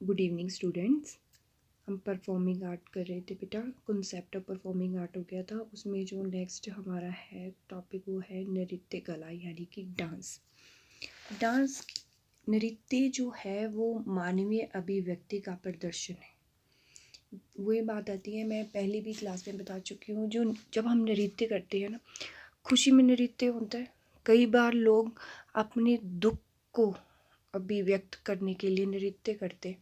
Good evening students. हम performing art कर रहे थे बेटा। कॉन्सेप्ट ऑफ परफॉर्मिंग आर्ट हो गया था। उसमें जो नेक्स्ट हमारा है टॉपिक वो है नृत्य कला यानी कि डांस। डांस नृत्य जो है वो मानवीय अभिव्यक्ति का प्रदर्शन है। वही बात आती है, मैं पहले भी क्लास में बता चुकी हूँ, जो जब हम नृत्य करते हैं ना, खुशी में नृत्य होता है। कई बार लोग अपने दुख को अभिव्यक्त करने के लिए नृत्य करते हैं।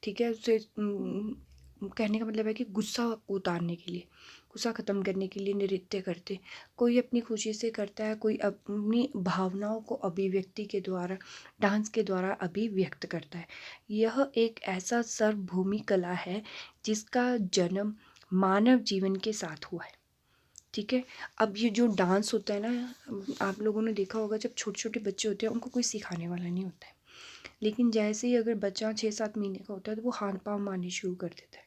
ठीक है, उससे कहने का मतलब है कि गुस्सा को उतारने के लिए, गुस्सा ख़त्म करने के लिए नृत्य करते। कोई अपनी खुशी से करता है, कोई अपनी भावनाओं को अभिव्यक्ति के द्वारा, डांस के द्वारा अभिव्यक्त करता है। यह एक ऐसा सर्वभूमि कला है जिसका जन्म मानव जीवन के साथ हुआ है। ठीक है, अब ये जो डांस होता है ना, आप लोगों ने देखा होगा, जब छोटे छोटे बच्चे होते हैं उनको कोई सिखाने वाला नहीं होता है, लेकिन जैसे ही अगर बच्चा 6-7 महीने का होता है तो वो हाथ पाँव मारने शुरू कर देता है।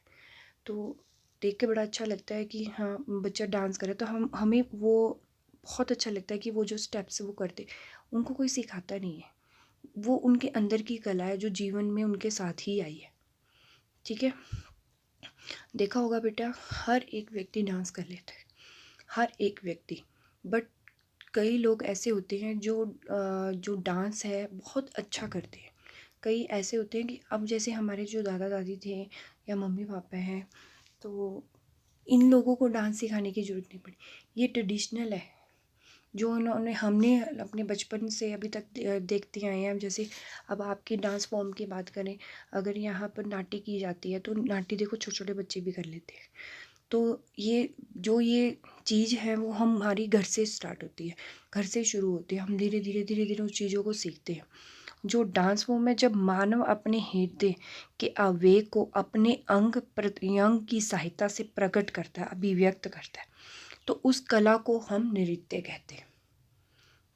तो देख के बड़ा अच्छा लगता है कि हाँ, बच्चा डांस करे, तो हमें वो बहुत अच्छा लगता है कि वो जो स्टेप्स वो करते, उनको कोई सिखाता नहीं है, वो उनके अंदर की कला है जो जीवन में उनके साथ ही आई है। ठीक है, देखा होगा बेटा, हर एक व्यक्ति डांस कर लेता है, हर एक व्यक्ति। बट कई लोग ऐसे होते हैं जो डांस है बहुत अच्छा करते हैं। कई ऐसे होते हैं कि अब जैसे हमारे जो दादा दादी थे या मम्मी पापा हैं, तो इन लोगों को डांस सिखाने की ज़रूरत नहीं पड़ी। ये ट्रेडिशनल है जो उन्होंने हमने अपने बचपन से अभी तक देखते आए हैं। जैसे अब आपकी डांस फॉर्म की बात करें, अगर यहाँ पर नाटी की जाती है तो नाटी देखो छोटे छोटे बच्चे भी कर लेते हैं। तो ये चीज़ है वो हमारी घर से स्टार्ट होती है, घर से शुरू होती है। हम धीरे धीरे धीरे धीरे उस चीज़ों को सीखते हैं। जो डांस फॉर्म है, जब मानव अपने हृदय के आवेग को अपने अंग प्रत्यंग की सहायता से प्रकट करता है, अभिव्यक्त करता है, तो उस कला को हम नृत्य कहते हैं।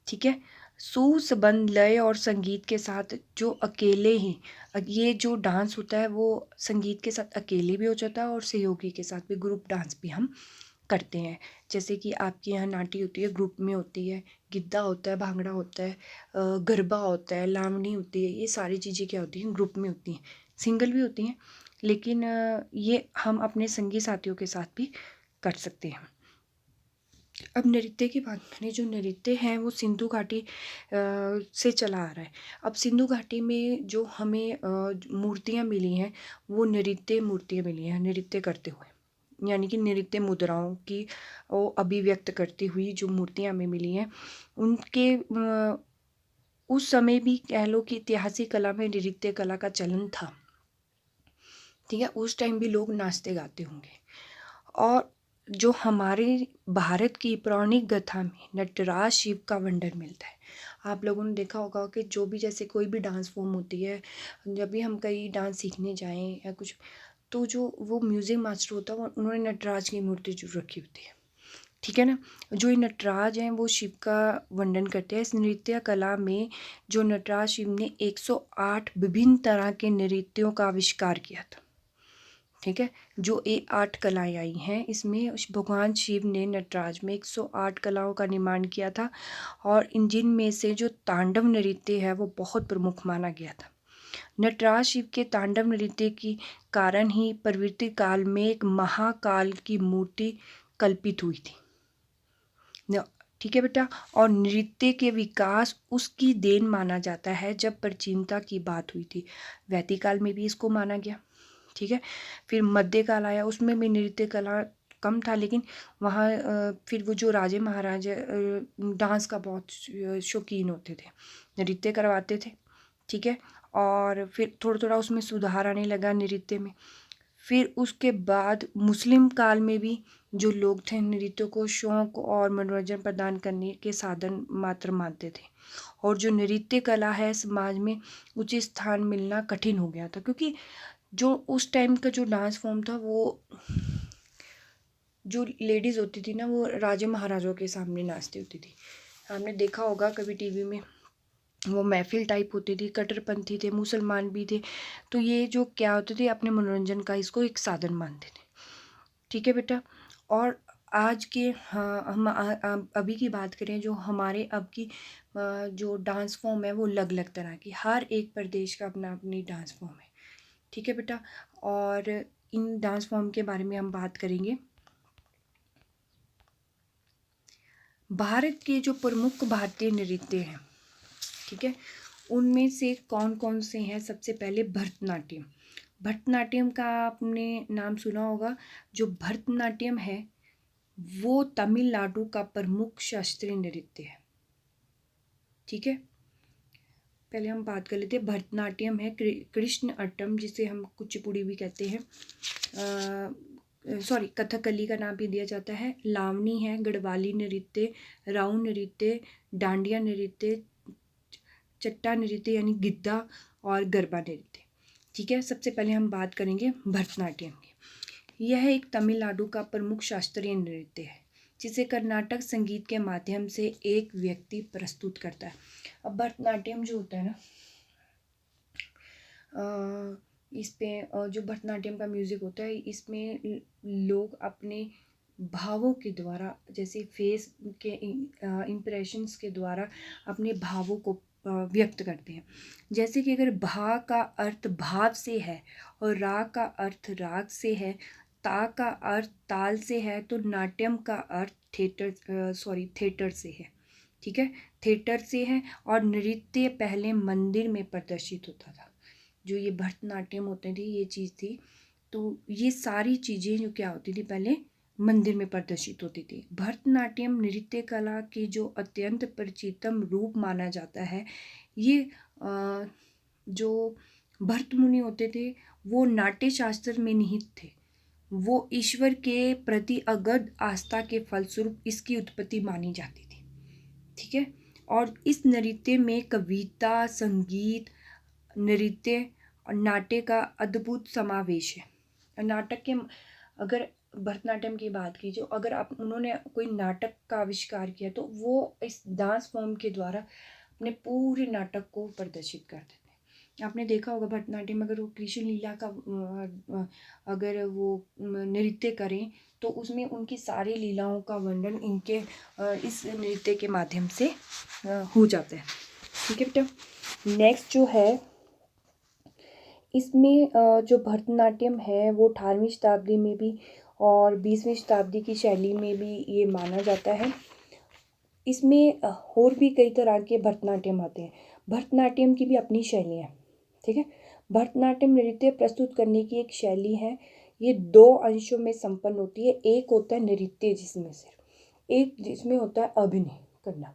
ठीक है, सुसंबद्ध लय और संगीत के साथ जो अकेले ही, ये जो डांस होता है वो संगीत के साथ अकेले भी हो जाता है और सहयोगी के साथ भी, ग्रुप डांस भी हम करते हैं। जैसे कि आपके यहाँ नाटी होती है, ग्रुप में होती है, गिद्दा होता है, भांगड़ा होता है, गरबा होता है, लावनी होती है। ये सारी चीज़ें क्या होती हैं, ग्रुप में होती हैं, सिंगल भी होती हैं, लेकिन ये हम अपने संगी साथियों के साथ भी कर सकते हैं। अब नृत्य की बात करें, जो नृत्य है वो सिंधु घाटी से चला आ रहा है। अब सिंधु घाटी में जो हमें मूर्तियाँ मिली हैं, वो नृत्य मूर्तियाँ मिली हैं नृत्य करते हुए, यानी कि नृत्य मुद्राओं की वो अभिव्यक्त करती हुई जो मूर्तियाँ हमें मिली हैं, उनके उस समय भी कह लो कि ऐतिहासिक कला में नृत्य कला का चलन था। ठीक है, उस टाइम भी लोग नाचते गाते होंगे। और जो हमारे भारत की पौराणिक गाथा में नटराज शिव का वर्णन मिलता है। आप लोगों ने देखा होगा कि जो भी, जैसे कोई भी डांस फॉर्म होती है, जब भी हम कहीं डांस सीखने जाएं या कुछ, तो जो वो म्यूजिक मास्टर होता है उन्होंने नटराज की मूर्ति जरूर रखी होती है। ठीक है ना, जो ये नटराज हैं वो शिव का वर्णन करते हैं। इस नृत्य कला में जो नटराज शिव ने 108 विभिन्न तरह के नृत्यों का आविष्कार किया था। ठीक है, जो ये 8 कलाएँ आई हैं, इसमें भगवान शिव ने नटराज में 108 कलाओं का निर्माण किया था, और इन जिनमें से जो तांडव नृत्य है वो बहुत प्रमुख माना गया था। नटराज शिव के तांडव नृत्य के कारण ही प्रवृत्ति काल में एक महाकाल की मूर्ति कल्पित हुई थी। ठीक है बेटा, और नृत्य के विकास उसकी देन माना जाता है। जब प्राचीनता की बात हुई थी, वैदिक काल में भी इसको माना गया। ठीक है, फिर मध्यकाल आया, उसमें भी नृत्य कला कम था, लेकिन वहाँ फिर वो जो राजे महाराजे डांस का बहुत शौकीन होते थे, नृत्य करवाते थे। ठीक है, और फिर थोड़ा थोड़ा उसमें सुधार आने लगा नृत्य में। फिर उसके बाद मुस्लिम काल में भी जो लोग थे नृत्य को शौक और मनोरंजन प्रदान करने के साधन मात्र मानते थे, और जो नृत्य कला है समाज में उचित स्थान मिलना कठिन हो गया था, क्योंकि जो उस टाइम का जो डांस फॉर्म था, वो जो लेडीज़ होती थी ना, वो राजे महाराजों के सामने नाचती होती थी। आपने देखा होगा कभी टीवी में, वो महफिल टाइप होती थी, कट्टरपंथी थे, मुसलमान भी थे, तो ये जो क्या होते थे, अपने मनोरंजन का इसको एक साधन मानते थे। ठीक है बेटा, और आज के, हाँ, हम अभी की बात करें, जो हमारे अब की जो डांस फॉर्म है वो अलग अलग तरह की, हर एक प्रदेश का अपना अपनी डांस फॉर्म है। ठीक है बेटा। और इन डांस फॉर्म के बारे में हम बात करेंगे। भारत के जो प्रमुख भारतीय नृत्य हैं, ठीक है, उनमें से कौन कौन से हैं? सबसे पहले भरतनाट्यम। भरतनाट्यम का आपने नाम सुना होगा। जो भरतनाट्यम है वो तमिलनाडु का प्रमुख शास्त्रीय नृत्य है, ठीक है। पहले हम बात कर लेते हैं। भरतनाट्यम है, कृष्ण अट्टम जिसे हम कुचिपुड़ी भी कहते हैं, सॉरी कथकली का नाम भी दिया जाता है, लावनी है, गढ़वाली नृत्य, राउ नृत्य, डांडिया नृत्य, चट्टा नृत्य यानी गिद्दा और गरबा नृत्य, ठीक है। सबसे पहले हम बात करेंगे भरतनाट्यम की। यह एक तमिलनाडु का प्रमुख शास्त्रीय नृत्य है जिसे कर्नाटक संगीत के माध्यम से एक व्यक्ति प्रस्तुत करता है। अब भरतनाट्यम जो होता है ना, इस पे जो भरतनाट्यम का म्यूज़िक होता है इसमें लोग अपने भावों के द्वारा, जैसे फेस के इम्प्रेशंस के द्वारा अपने भावों को व्यक्त करते हैं। जैसे कि अगर भा का अर्थ भाव से है और रा का अर्थ राग से है, ता का अर्थ ताल से है, तो नाट्यम का अर्थ थिएटर से है, ठीक है, थिएटर से है। और नृत्य पहले मंदिर में प्रदर्शित होता था। जो ये भरतनाट्यम होते थे ये चीज़ थी, तो ये सारी चीज़ें जो क्या होती थी पहले मंदिर में प्रदर्शित होती थी। भरतनाट्यम नृत्य कला के जो अत्यंत परिचितम रूप माना जाता है। ये जो भरत मुनि होते थे वो नाट्य शास्त्र में निहित थे। वो ईश्वर के प्रति अगाध आस्था के फलस्वरूप इसकी उत्पत्ति मानी जाती थी, ठीक है। और इस नृत्य में कविता, संगीत, नृत्य और नाट्य का अद्भुत समावेश है। नाटक के अगर भरतनाट्यम की बात की, जो अगर आप उन्होंने कोई नाटक का आविष्कार किया तो वो इस डांस फॉर्म के द्वारा अपने पूरे नाटक को प्रदर्शित करते थे। आपने देखा होगा भरतनाट्यम अगर वो कृष्ण लीला का अगर वो नृत्य करें तो उसमें उनकी सारी लीलाओं का वर्णन इनके इस नृत्य के माध्यम से हो जाता है, ठीक है बेटा। नेक्स्ट जो है इसमें जो भरतनाट्यम है वो 18वीं शताब्दी में भी और 20वीं शताब्दी की शैली में भी ये माना जाता है। इसमें और भी कई तरह के भरतनाट्यम आते हैं। भरतनाट्यम की भी अपनी शैली है, ठीक है। भरतनाट्यम नृत्य प्रस्तुत करने की एक शैली है। ये 2 अंशों में संपन्न होती है। एक होता है नृत्य जिसमें सिर्फ एक, जिसमें होता है अभिनय करना,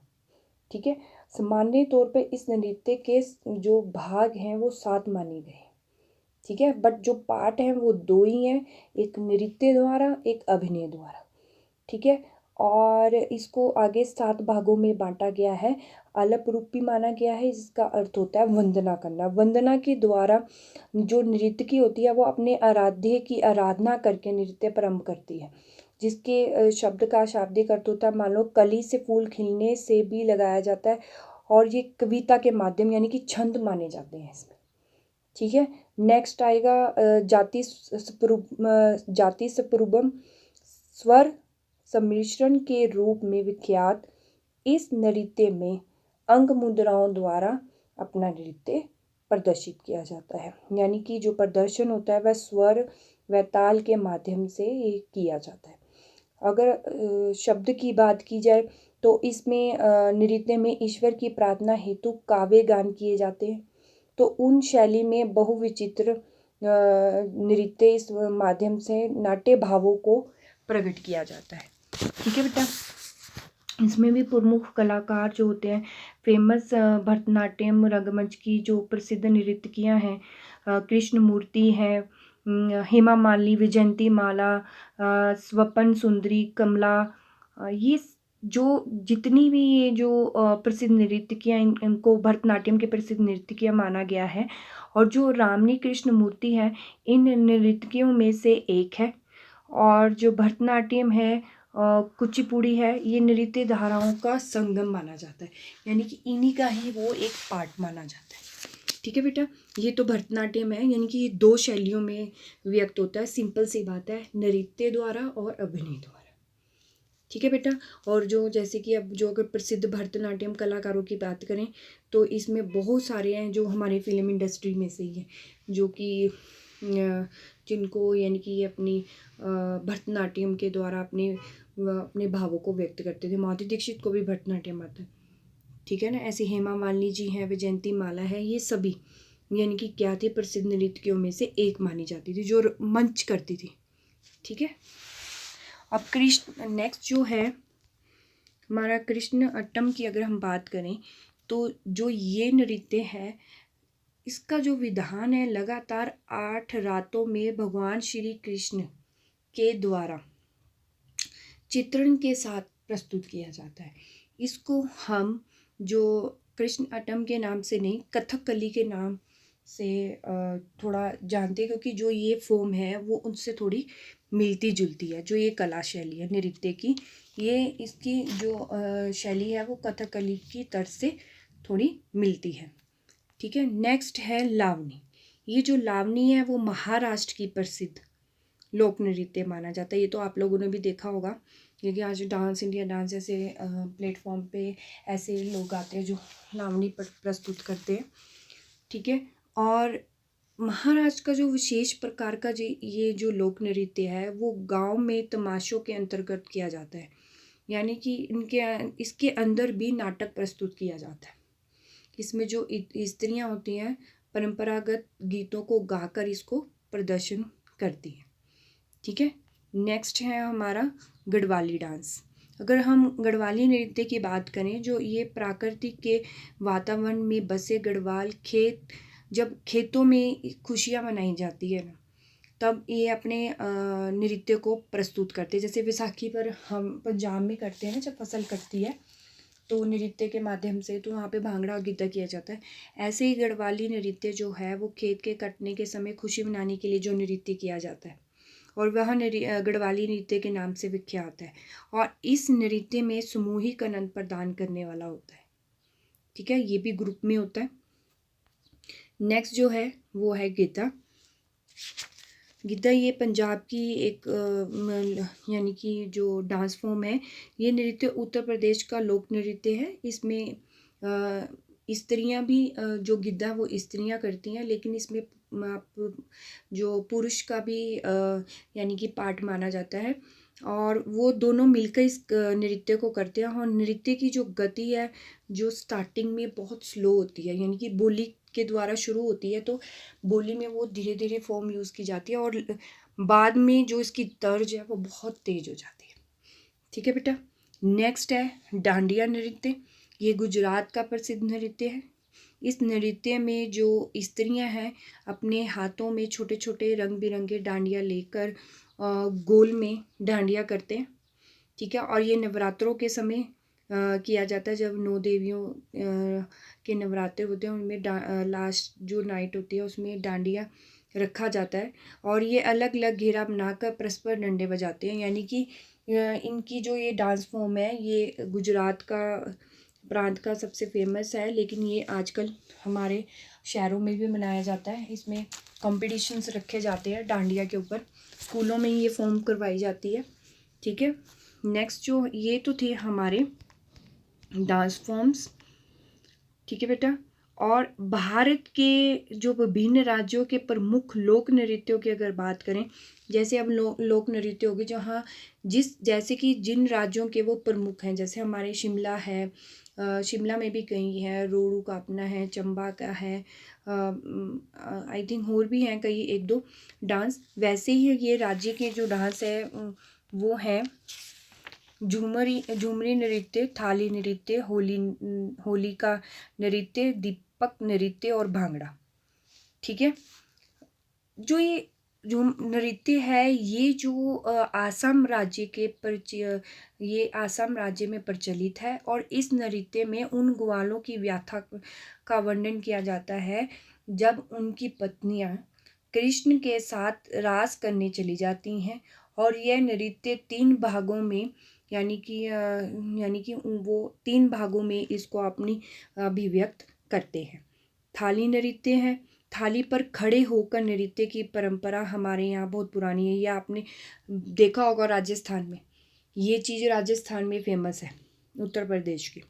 ठीक है। सामान्य तौर पे इस नृत्य के जो भाग हैं वो 7 माने गए, ठीक है। बट जो पार्ट हैं वो 2 ही हैं, एक नृत्य द्वारा एक अभिनय द्वारा, ठीक है। और इसको आगे 7 भागों में बांटा गया है। अलप रूप भी माना गया है, जिसका अर्थ होता है वंदना करना। वंदना के द्वारा जो नृत्य की होती है वो अपने आराध्य की आराधना करके नृत्य प्रारंभ करती है, जिसके शब्द का शाब्दिक अर्थ होता है, मान लो कली से फूल खिलने से भी लगाया जाता है। और ये कविता के माध्यम यानी कि छंद माने जाते हैं इसमें, ठीक है। नेक्स्ट आएगा जाति स्वरूपम स्वर सम्मिश्रण के रूप में विख्यात। इस नृत्य में अंग मुद्राओं द्वारा अपना नृत्य प्रदर्शित किया जाता है, यानी कि जो प्रदर्शन होता है वह स्वर व ताल के माध्यम से ये किया जाता है। अगर शब्द की बात की जाए तो इसमें नृत्य में ईश्वर की प्रार्थना हेतु काव्य गान किए जाते हैं। तो उन शैली में बहुविचित्र नृत्य इस माध्यम से नाट्य भावों को प्रकट किया जाता है, ठीक है बेटा। इसमें भी प्रमुख कलाकार जो होते हैं, फेमस भरतनाट्यम रंगमंच की जो प्रसिद्ध नर्तकियां हैं, कृष्ण मूर्ति है, हेमा मालिनी, विजयंती माला, स्वपन सुंदरी, कमला, ये जो जितनी भी ये जो प्रसिद्ध नर्तकियां इनको भरतनाट्यम के प्रसिद्ध नर्तकियां माना गया है। और जो रामनी कृष्ण मूर्ति है इन नर्तकियों में से एक है। और जो भरतनाट्यम है, कुचिपुड़ी है, ये नृत्य धाराओं का संगम माना जाता है, यानी कि इन्हीं का ही वो एक पार्ट माना जाता है, ठीक है बेटा। ये तो भरतनाट्यम है, यानी कि ये 2 शैलियों में व्यक्त होता है। सिंपल सी बात है, नृत्य द्वारा और अभिनय द्वारा, ठीक है बेटा। और जो जैसे कि अब जो अगर प्रसिद्ध भरतनाट्यम कलाकारों की बात करें तो इसमें बहुत सारे हैं जो हमारे फिल्म इंडस्ट्री में से ही हैं, जो कि जिनको यानी कि ये अपनी भरतनाट्यम के द्वारा अपने भावों को व्यक्त करते थे। माधुरी दीक्षित को भी भरतनाट्यम आता है, ठीक है ना। ऐसे हेमा मालिनी जी हैं, वैजयंती माला है, ये सभी यानी कि क्या थी, प्रसिद्ध नृत्यकियों में से एक मानी जाती थी जो मंच करती थी, ठीक है। अब कृष्ण नेक्स्ट जो है हमारा कृष्ण अट्टम की अगर हम बात करें तो जो ये नृत्य है इसका जो विधान है लगातार 8 रातों में भगवान श्री कृष्ण के द्वारा चित्रण के साथ प्रस्तुत किया जाता है। इसको हम जो कृष्ण अट्टम के नाम से नहीं, कथकली के नाम से थोड़ा जानते हैं, क्योंकि जो ये फॉर्म है वो उनसे थोड़ी मिलती जुलती है। जो ये कला शैली है नृत्य की, ये इसकी जो शैली है वो कथकली की तर्ज से थोड़ी मिलती है, ठीक है। नेक्स्ट है लावनी। ये जो लावनी है वो महाराष्ट्र की प्रसिद्ध लोक नृत्य माना जाता है। ये तो आप लोगों ने भी देखा होगा, क्योंकि आज डांस इंडिया डांस जैसे प्लेटफॉर्म पे ऐसे लोग आते हैं जो लावनी प्रस्तुत करते हैं, ठीक है। और महाराष्ट्र का जो विशेष प्रकार का ये जो लोक नृत्य है वो गांव में तमाशों के अंतर्गत किया जाता है, यानी कि इसके अंदर भी नाटक प्रस्तुत किया जाता है। इसमें जो स्त्रियां होती हैं परंपरागत गीतों को गाकर इसको प्रदर्शन करती हैं, ठीक है। नेक्स्ट है हमारा गढ़वाली डांस। अगर हम गढ़वाली नृत्य की बात करें, जो ये प्राकृतिक के वातावरण में बसे गढ़वाल जब खेतों में खुशियाँ मनाई जाती है ना, तब ये अपने नृत्य को प्रस्तुत करते हैं। जैसे विसाखी पर हम पंजाब में करते हैं ना, जब फसल कटती है तो नृत्य के माध्यम से तो वहाँ पे भांगड़ा और गिद्धा किया जाता है। ऐसे ही गढ़वाली नृत्य जो है वो खेत के कटने के समय खुशी मनाने के लिए जो नृत्य किया जाता है, और वह गढ़वाली नृत्य के नाम से विख्यात है। और इस नृत्य में सामूहिक आनंद प्रदान करने वाला होता है, ठीक है। ये भी ग्रुप में होता है। नेक्स्ट जो है वो है गिद्धा। गिद्धा ये पंजाब की एक यानी कि जो डांस फॉर्म है, ये नृत्य उत्तर प्रदेश का लोक नृत्य है। इसमें स्त्रियां भी जो गिद्धा वो स्त्रियां करती हैं, लेकिन इसमें आप जो पुरुष का भी यानी कि पार्ट माना जाता है, और वो दोनों मिलकर इस नृत्य को करते हैं। और नृत्य की जो गति है जो स्टार्टिंग में बहुत स्लो होती है, यानी कि बोली के द्वारा शुरू होती है, तो बोली में वो धीरे धीरे फॉर्म यूज़ की जाती है, और बाद में जो इसकी तर्ज है वो बहुत तेज हो जाती है, ठीक है बेटा। नेक्स्ट है डांडिया नृत्य। ये गुजरात का प्रसिद्ध नृत्य है। इस नृत्य में जो स्त्रियां हैं अपने हाथों में छोटे छोटे रंग बिरंगे डांडिया लेकर गोल में डांडिया करते हैं, ठीक है। और ये नवरात्रों के समय किया जाता है, जब 9 देवियों के नवरात्र होते हैं, उनमें लास्ट जो नाइट होती है उसमें डांडिया रखा जाता है, और ये अलग अलग घेरा बनाकर परस्पर डंडे बजाते हैं। यानी कि इनकी जो ये डांस फॉर्म है ये गुजरात का प्रांत का सबसे फेमस है, लेकिन ये आजकल हमारे शहरों में भी मनाया जाता है। इसमें कॉम्पिटिशन्स रखे जाते हैं डांडिया के ऊपर, स्कूलों में ये फॉर्म करवाई जाती है, ठीक है। नेक्स्ट जो ये तो थे हमारे डांस फॉर्म्स, ठीक है बेटा। और भारत के जो विभिन्न राज्यों के प्रमुख लोक नृत्यों की अगर बात करें, जैसे अब लोक नृत्य होगी जहाँ जैसे कि जिन राज्यों के वो प्रमुख हैं, जैसे हमारे शिमला है, शिमला में भी कई है, रोहू का अपना है, चंबा का है, आई थिंक और भी हैं कई एक दो डांस। वैसे ही ये राज्य के जो डांस है वो है झूमरी नृत्य, थाली नृत्य, होली का नृत्य, दीपक नृत्य और भांगड़ा, ठीक है। जो ये जो नृत्य है ये जो आसाम राज्य ये आसाम राज्य में प्रचलित है, और इस नृत्य में उन ग्वालों की व्याथा का वर्णन किया जाता है जब उनकी पत्नियां कृष्ण के साथ रास करने चली जाती हैं, और यह नृत्य 3 भागों में यानी कि वो 3 भागों में इसको अपनी अभिव्यक्त करते हैं। थाली नृत्य है। थाली पर खड़े होकर नृत्य की परंपरा हमारे यहाँ बहुत पुरानी है। ये आपने देखा होगा राजस्थान में, ये चीज़ राजस्थान में फेमस है, उत्तर प्रदेश की,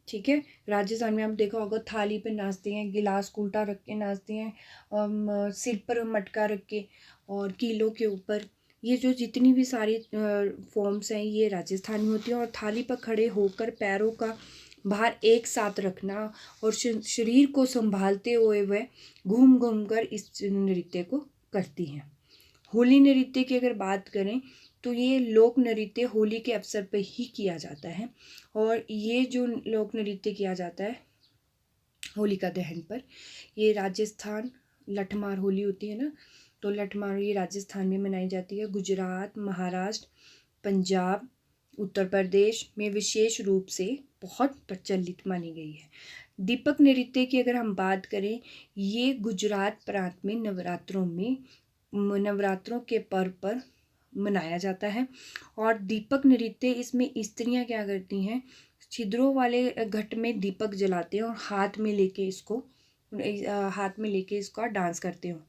ठीक है। राजस्थान में आप देखा होगा थाली पे नाचते हैं, गिलास उल्टा रख के नाचते हैं, सिर पर मटका रख के और कीलों के ऊपर। ये जो जितनी भी सारी फॉर्म्स हैं ये राजस्थान में होती हैं। और थाली पर खड़े होकर पैरों का भार एक साथ रखना और शरीर को संभालते हुए वह घूम घूम कर इस नृत्य को करती हैं। होली नृत्य की अगर बात करें तो ये लोक नृत्य होली के अवसर पर ही किया जाता है। और ये जो लोक नृत्य किया जाता है होलिका दहन पर, ये राजस्थान, लठमार होली होती है ना, तो लठमार ये राजस्थान में मनाई जाती है। गुजरात, महाराष्ट्र, पंजाब, उत्तर प्रदेश में विशेष रूप से बहुत प्रचलित मानी गई है। दीपक नृत्य की अगर हम बात करें, ये गुजरात प्रांत में नवरात्रों के पर्व पर मनाया जाता है। और दीपक नृत्य, इसमें स्त्रियां क्या करती हैं, छिद्रों वाले घट में दीपक जलाते हैं और हाथ में लेके इसका डांस करते हो।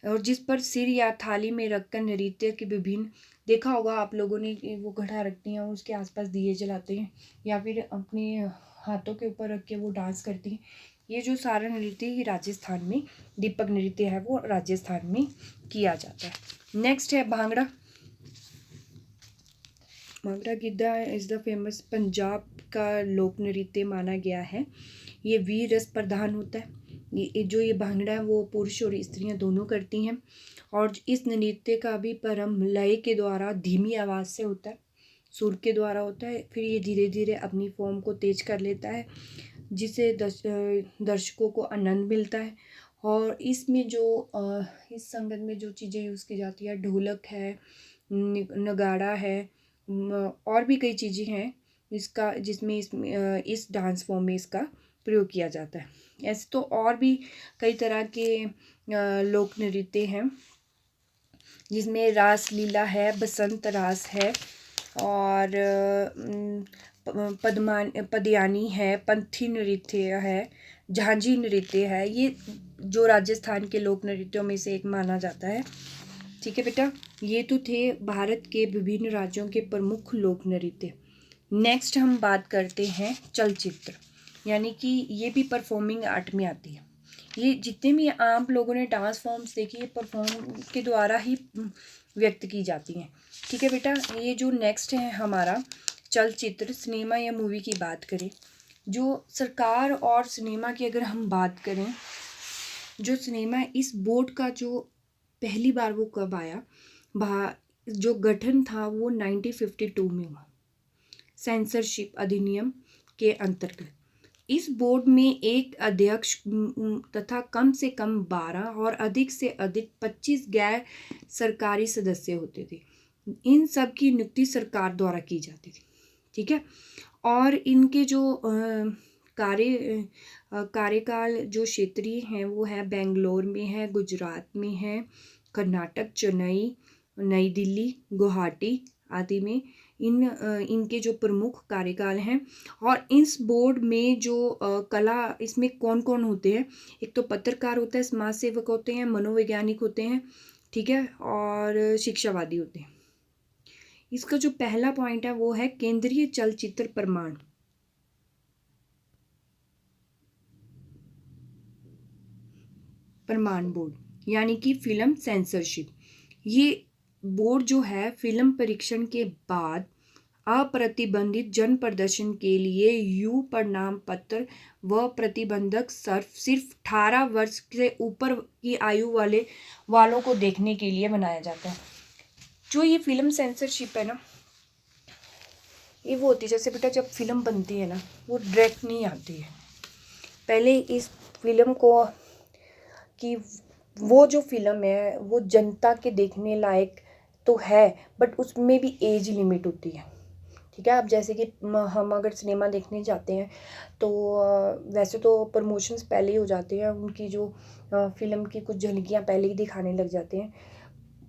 और जिस पर सिर या थाली में रखकर नृत्य के विभिन्न, देखा होगा आप लोगों ने, वो घड़ा रखती हैं और उसके आसपास दिए जलाते हैं या फिर अपने हाथों के ऊपर रख के वो डांस करती हैं। ये जो सारा नृत्य ये राजस्थान में, दीपक नृत्य है वो राजस्थान में किया जाता है। नेक्स्ट है भांगड़ा। भांगड़ा गिद्धा इज़ द फेमस पंजाब का लोक नृत्य माना गया है। ये वीर रस प्रधान होता है। ये भांगड़ा है वो पुरुष और स्त्रियां दोनों करती हैं। और इस नृत्य का भी प्रारंभ लय के द्वारा धीमी आवाज़ से होता है, सुर के द्वारा होता है। फिर ये धीरे धीरे अपनी फॉर्म को तेज कर लेता है, जिससे दर्शकों को आनंद मिलता है। और इसमें जो इस संगत में जो चीज़ें यूज़ की जाती है, ढोलक है, नगाड़ा है, और भी कई चीज़ें हैं जिसमें इस डांस फॉर्म में इसका प्रयोग किया जाता है। ऐसे तो और भी कई तरह के लोक नृत्य हैं, जिसमें रास लीला है, बसंत रास है, और पदयानी है, पंथी नृत्य है, झांझी नृत्य है। ये जो राजस्थान के लोक नृत्यों में से एक माना जाता है। ठीक है बेटा, ये तो थे भारत के विभिन्न राज्यों के प्रमुख लोक नृत्य। नेक्स्ट हम बात करते हैं चलचित्र, यानी कि ये भी परफॉर्मिंग आर्ट में आती है। ये जितने भी आप लोगों ने डांस फॉर्म्स देखी है परफॉर्म के द्वारा ही व्यक्त की जाती हैं। ठीक है बेटा, ये जो नेक्स्ट है हमारा चलचित्र, सिनेमा या मूवी की बात करें, जो सरकार और सिनेमा की अगर हम बात करें, जो सिनेमा इस बोर्ड का जो पहली बार वो कब आया, जो गठन था वो 1952 में हुआ, सेंसरशिप अधिनियम के अंतर्गत। इस बोर्ड में एक अध्यक्ष तथा कम से कम 12 और अधिक से अधिक 25 गैर सरकारी सदस्य होते थे। इन सब की नियुक्ति सरकार द्वारा की जाती थी। ठीक है, और इनके जो कार्यकाल जो क्षेत्रीय हैं वो है बेंगलोर में है, गुजरात में है, कर्नाटक, चेन्नई, नई दिल्ली, गुवाहाटी आदि में इनके जो प्रमुख कार्यकाल हैं। और इस बोर्ड में जो कला, इसमें कौन कौन होते हैं, एक तो पत्रकार होता है, समाज सेवक होते हैं, मनोवैज्ञानिक होते हैं, ठीक है, और शिक्षावादी होते हैं। इसका जो पहला पॉइंट है वो है केंद्रीय चलचित्र प्रमाण बोर्ड, यानी कि फिल्म सेंसरशिप। ये बोर्ड जो है फिल्म परीक्षण के बाद अप्रतिबंधित जन प्रदर्शन के लिए यू प्रमाण पत्र व प्रतिबंधक सिर्फ 18 वर्ष से ऊपर की आयु वालों को देखने के लिए बनाया जाता है। जो ये फिल्म सेंसरशिप है ना, ये वो होती है, जैसे बेटा जब फिल्म बनती है ना, वो डायरेक्ट नहीं आती है। पहले इस फिल्म को कि वो जो फिल्म है वो जनता के देखने लायक तो है, बट उसमें भी एज लिमिट होती है। ठीक है, अब जैसे कि हम अगर सिनेमा देखने जाते हैं तो वैसे तो प्रमोशंस पहले ही हो जाते हैं, उनकी जो फिल्म की कुछ झलकियाँ पहले ही दिखाने लग जाते हैं,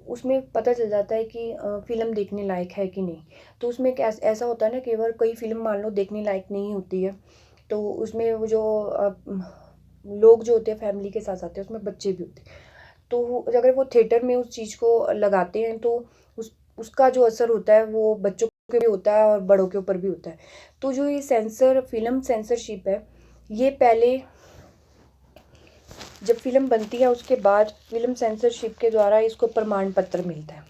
उसमें पता चल जाता है कि फ़िल्म देखने लायक है कि नहीं। तो उसमें ऐसा होता है ना, केवल कोई फ़िल्म मान लो देखने लायक नहीं होती है, तो उसमें वो जो लोग जो होते हैं फैमिली के साथ आते हैं, उसमें बच्चे भी होते हैं, तो अगर वो थिएटर में उस चीज़ को लगाते हैं तो उसका जो असर होता है वो बच्चों के भी होता है और बड़ों के ऊपर भी होता है। तो जो ये फिल्म सेंसरशिप है, ये पहले जब फिल्म बनती है उसके बाद फिल्म सेंसरशिप के द्वारा इसको प्रमाण पत्र मिलता है,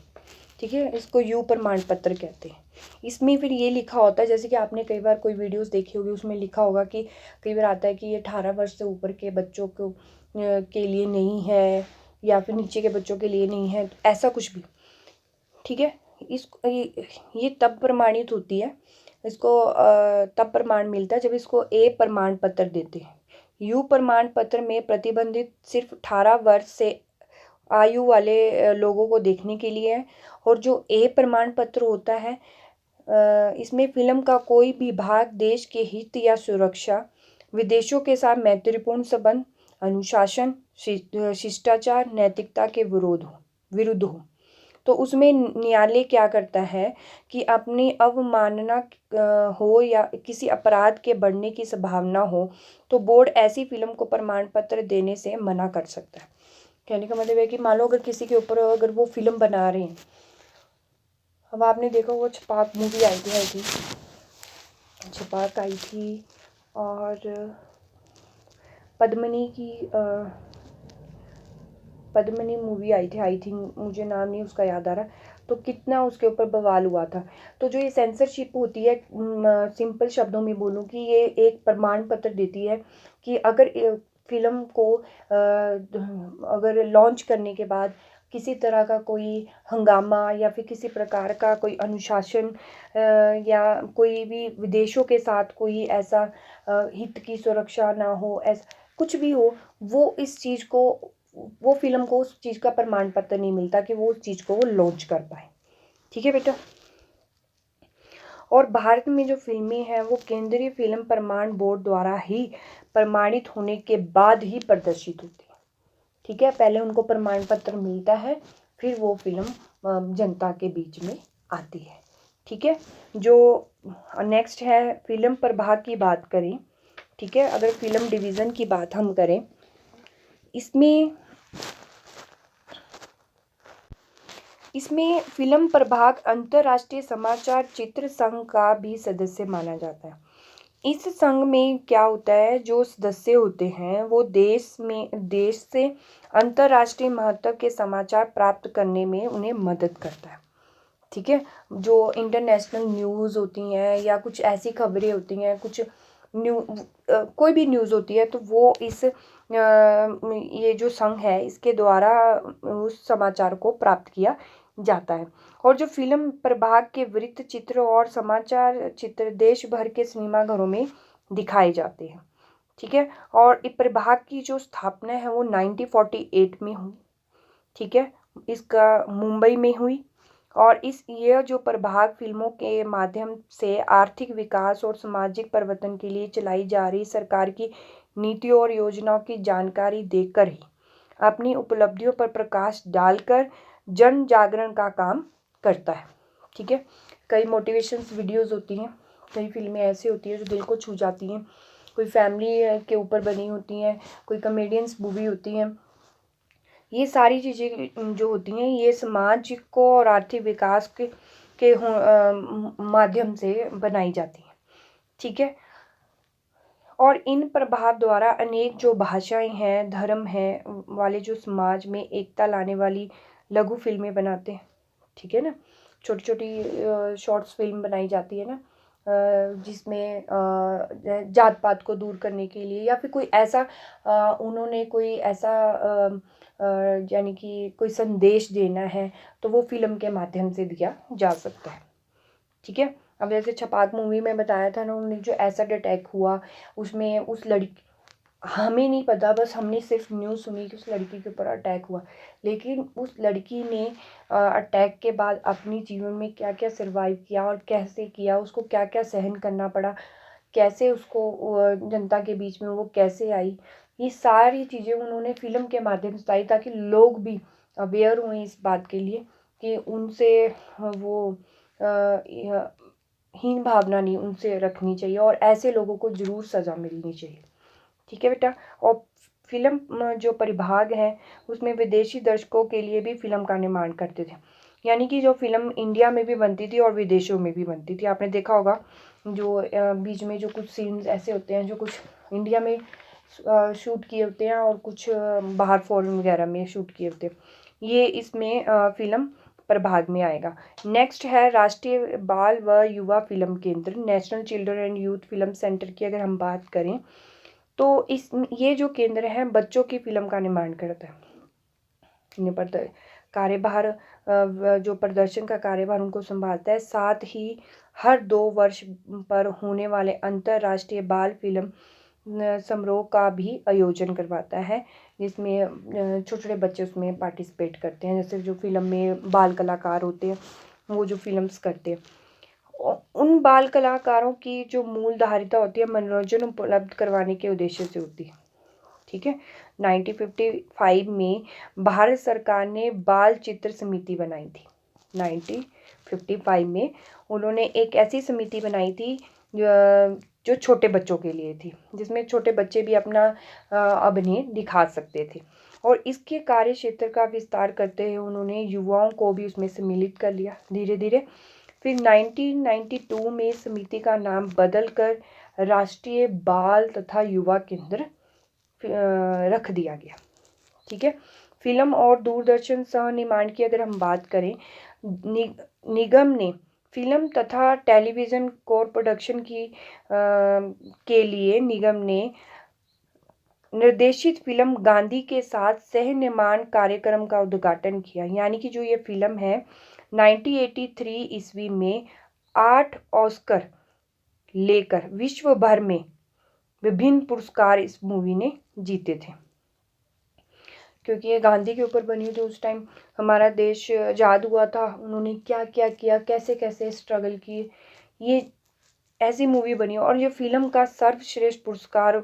ठीक है। इसको यू प्रमाण पत्र कहते हैं। इसमें फिर ये लिखा होता है, जैसे कि आपने कई बार कोई वीडियोस देखी होगी, उसमें लिखा होगा कि कई बार आता है कि ये 18 वर्ष से ऊपर के बच्चों को के लिए नहीं है, या फिर नीचे के बच्चों के लिए नहीं है, ऐसा कुछ भी, ठीक है। ये तब प्रमाणित होती है, इसको तब प्रमाण मिलता है जब इसको ए प्रमाण पत्र देते हैं। यू प्रमाण पत्र में प्रतिबंधित सिर्फ 18 वर्ष से आयु वाले लोगों को देखने के लिए है। और जो ए प्रमाण पत्र होता है, इसमें फिल्म का कोई भी भाग देश के हित या सुरक्षा, विदेशों के साथ मैत्रीपूर्ण संबंध, अनुशासन, शिष्टाचार, नैतिकता के विरुद्ध हो। तो उसमें न्यायालय क्या करता है कि अपनी अवमानना हो या किसी अपराध के बढ़ने की संभावना हो, तो बोर्ड ऐसी फिल्म को प्रमाण पत्र देने से मना कर सकता है। कहने का मतलब है कि मान लो अगर किसी के ऊपर अगर वो फिल्म बना रहे हैं, अब आपने देखा वो छपाक मूवी आई थी, छपाक आई थी, और पद्मिनी मूवी आई थी, आई थिंक, मुझे नाम नहीं उसका याद आ रहा। तो कितना उसके ऊपर बवाल हुआ था। तो जो ये सेंसरशिप होती है, सिंपल शब्दों में बोलूँ कि ये एक प्रमाण पत्र देती है कि अगर फिल्म को अगर लॉन्च करने के बाद किसी तरह का कोई हंगामा या फिर किसी प्रकार का कोई अनुशासन या कोई भी विदेशों के साथ कोई ऐसा हित की सुरक्षा ना हो, ऐसा कुछ भी हो, वो फिल्म को उस चीज़ का प्रमाण पत्र नहीं मिलता कि वो उस चीज़ को वो लॉन्च कर पाए, ठीक है बेटा। और भारत में जो फिल्में हैं वो केंद्रीय फिल्म प्रमाण बोर्ड द्वारा ही प्रमाणित होने के बाद ही प्रदर्शित होती है, ठीक है। पहले उनको प्रमाण पत्र मिलता है, फिर वो फिल्म जनता के बीच में आती है, ठीक है। जो नेक्स्ट है फिल्म प्रभाग की बात करें, ठीक है। अगर फिल्म डिवीज़न की बात हम करें, इसमें फिल्म प्रभाग अंतर्राष्ट्रीय समाचार चित्र संघ का भी सदस्य माना जाता है। इस संघ में क्या होता है, जो सदस्य होते हैं वो देश से अंतर्राष्ट्रीय महत्व के समाचार प्राप्त करने में उन्हें मदद करता है, ठीक है। जो इंटरनेशनल न्यूज़ होती हैं या कुछ ऐसी खबरें होती हैं, कुछ कोई भी न्यूज़ होती है, तो वो ये जो संघ है इसके द्वारा उस समाचार को प्राप्त किया जाता है। और जो फिल्म प्रभाग के वृत्त चित्र और समाचार चित्र देश भर के सिनेमाघरों में दिखाए जाते हैं, ठीक है। और इस प्रभाग की जो स्थापना है वो 1948 में हुई, ठीक है। इसका मुंबई में हुई। और यह जो प्रभाग फिल्मों के माध्यम से आर्थिक विकास और सामाजिक परिवर्तन के लिए चलाई जा रही सरकार की नीतियों और योजनाओं की जानकारी देकर ही अपनी उपलब्धियों पर प्रकाश डालकर जन जागरण का काम करता है, ठीक है। कई मोटिवेशंस वीडियोस होती हैं, कई फिल्में ऐसी होती हैं जो दिल को छू जाती हैं, कोई फैमिली के ऊपर बनी होती हैं, कोई कॉमेडियंस मूवी होती हैं। ये सारी चीज़ें जो होती हैं ये समाज को और आर्थिक विकास के माध्यम से बनाई जाती हैं, ठीक है। और इन प्रभाव द्वारा अनेक जो भाषाएं हैं, धर्म हैं वाले जो समाज में एकता लाने वाली लघु फिल्में बनाते हैं, ठीक है ना। छोटी छोटी शॉर्ट्स फिल्म बनाई जाती है ना, जिसमें जात पात को दूर करने के लिए या फिर कोई ऐसा उन्होंने कोई ऐसा यानी कि कोई संदेश देना है, तो वो फिल्म के माध्यम से दिया जा सकता है, ठीक है। अब जैसे छपाक मूवी में बताया था ना, उन्होंने जो एसिड अटैक हुआ उसमें उस लड़की, हमें नहीं पता, बस हमने सिर्फ न्यूज़ सुनी कि उस लड़की के ऊपर अटैक हुआ, लेकिन उस लड़की ने अटैक के बाद अपनी जीवन में क्या क्या सर्वाइव किया और कैसे किया, उसको क्या क्या सहन करना पड़ा, कैसे उसको जनता के बीच में वो कैसे आई, ये सारी चीज़ें उन्होंने फिल्म के माध्यम से बताई ताकि लोग भी अवेयर हुए इस बात के लिए कि उनसे वो हीन भावना नहीं उनसे रखनी चाहिए और ऐसे लोगों को ज़रूर सज़ा मिलनी चाहिए, ठीक है बेटा। और फिल्म जो परिभाग है उसमें विदेशी दर्शकों के लिए भी फिल्म का निर्माण करते थे। यानी कि जो फिल्म इंडिया में भी बनती थी और विदेशों में भी बनती थी। आपने देखा होगा जो बीच में जो कुछ सीन्स ऐसे होते हैं जो कुछ इंडिया में शूट किए होते हैं और कुछ बाहर फॉरेन वगैरह में शूट किए होते हैं, ये इसमें फिल्म प्रभाग में आएगा। नेक्स्ट है राष्ट्रीय बाल व युवा फिल्म केंद्र, national children and youth film centre की अगर हम बात करें तो ये जो केंद्र है बच्चों की फिल्म का निर्माण करता है। कार्यभार जो प्रदर्शन का कार्यभार उनको संभालता है। साथ ही हर 2 वर्ष पर होने वाले अंतर्राष्ट्रीय बाल फिल्म समारोह का भी आयोजन करवाता है, जिसमें छोटे छोटे बच्चे उसमें पार्टिसिपेट करते हैं। जैसे जो फिल्म में बाल कलाकार होते हैं वो जो फिल्म्स करते हैं, उन बाल कलाकारों की जो मूल धारिता होती है मनोरंजन उपलब्ध करवाने के उद्देश्य से होती है। ठीक है। 1955 में भारत सरकार ने बाल चित्र समिति बनाई थी। 1955 में उन्होंने एक ऐसी समिति बनाई थी जो छोटे बच्चों के लिए थी, जिसमें छोटे बच्चे भी अपना अभिनय दिखा सकते थे। और इसके कार्य क्षेत्र का विस्तार करते हुए उन्होंने युवाओं को भी उसमें सम्मिलित कर लिया धीरे धीरे। फिर 1992 में समिति का नाम बदलकर राष्ट्रीय बाल तथा युवा केंद्र रख दिया गया। ठीक है। फिल्म और दूरदर्शन सह निर्माण की अगर हम बात करें, निगम ने फिल्म तथा टेलीविज़न को प्रोडक्शन के लिए निगम ने निर्देशित फिल्म गांधी के साथ सह निर्माण कार्यक्रम का उद्घाटन किया। यानी कि जो ये फिल्म है 1983 ईस्वी में 8 ऑस्कर लेकर विश्व भर में विभिन्न पुरस्कार इस मूवी ने जीते थे, क्योंकि ये गांधी के ऊपर बनी थी। उस टाइम हमारा देश आज़ाद हुआ था, उन्होंने क्या क्या किया, कैसे कैसे स्ट्रगल किए, ये ऐसी मूवी बनी। और ये फिल्म का सर्वश्रेष्ठ पुरस्कार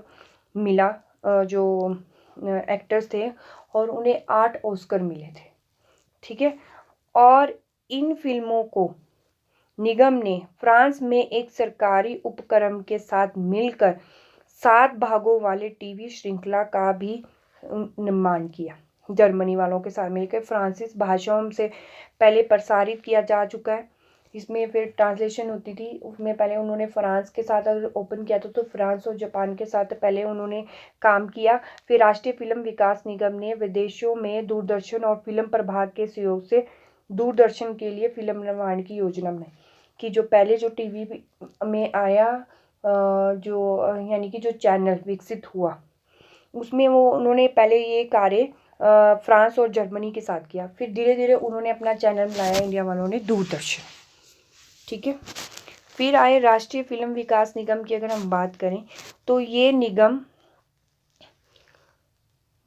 मिला जो एक्टर्स थे, और उन्हें 8 ऑस्कर मिले थे। ठीक है। और इन फिल्मों को निगम ने फ्रांस में एक सरकारी उपक्रम के साथ मिलकर 7 भागों वाले टीवी श्रृंखला का भी निर्माण किया। जर्मनी वालों के साथ मिलकर फ्रांसीसी भाषाओं से पहले प्रसारित किया जा चुका है। इसमें फिर ट्रांसलेशन होती थी, उसमें पहले उन्होंने फ्रांस के साथ अगर ओपन किया था तो फ्रांस और जापान के साथ पहले उन्होंने काम किया। फिर राष्ट्रीय फिल्म विकास निगम ने विदेशों में दूरदर्शन और फिल्म प्रभाग के सहयोग से दूरदर्शन के लिए फिल्म निर्माण की योजना बनाई। कि जो पहले जो टीवी में आया जो यानी कि जो चैनल विकसित हुआ, उसमें वो उन्होंने पहले ये कार्य फ्रांस और जर्मनी के साथ किया। फिर धीरे धीरे उन्होंने अपना चैनल बनाया इंडिया वालों ने, दूरदर्शन। ठीक है। फिर आए राष्ट्रीय फिल्म विकास निगम की अगर हम बात करें तो ये निगम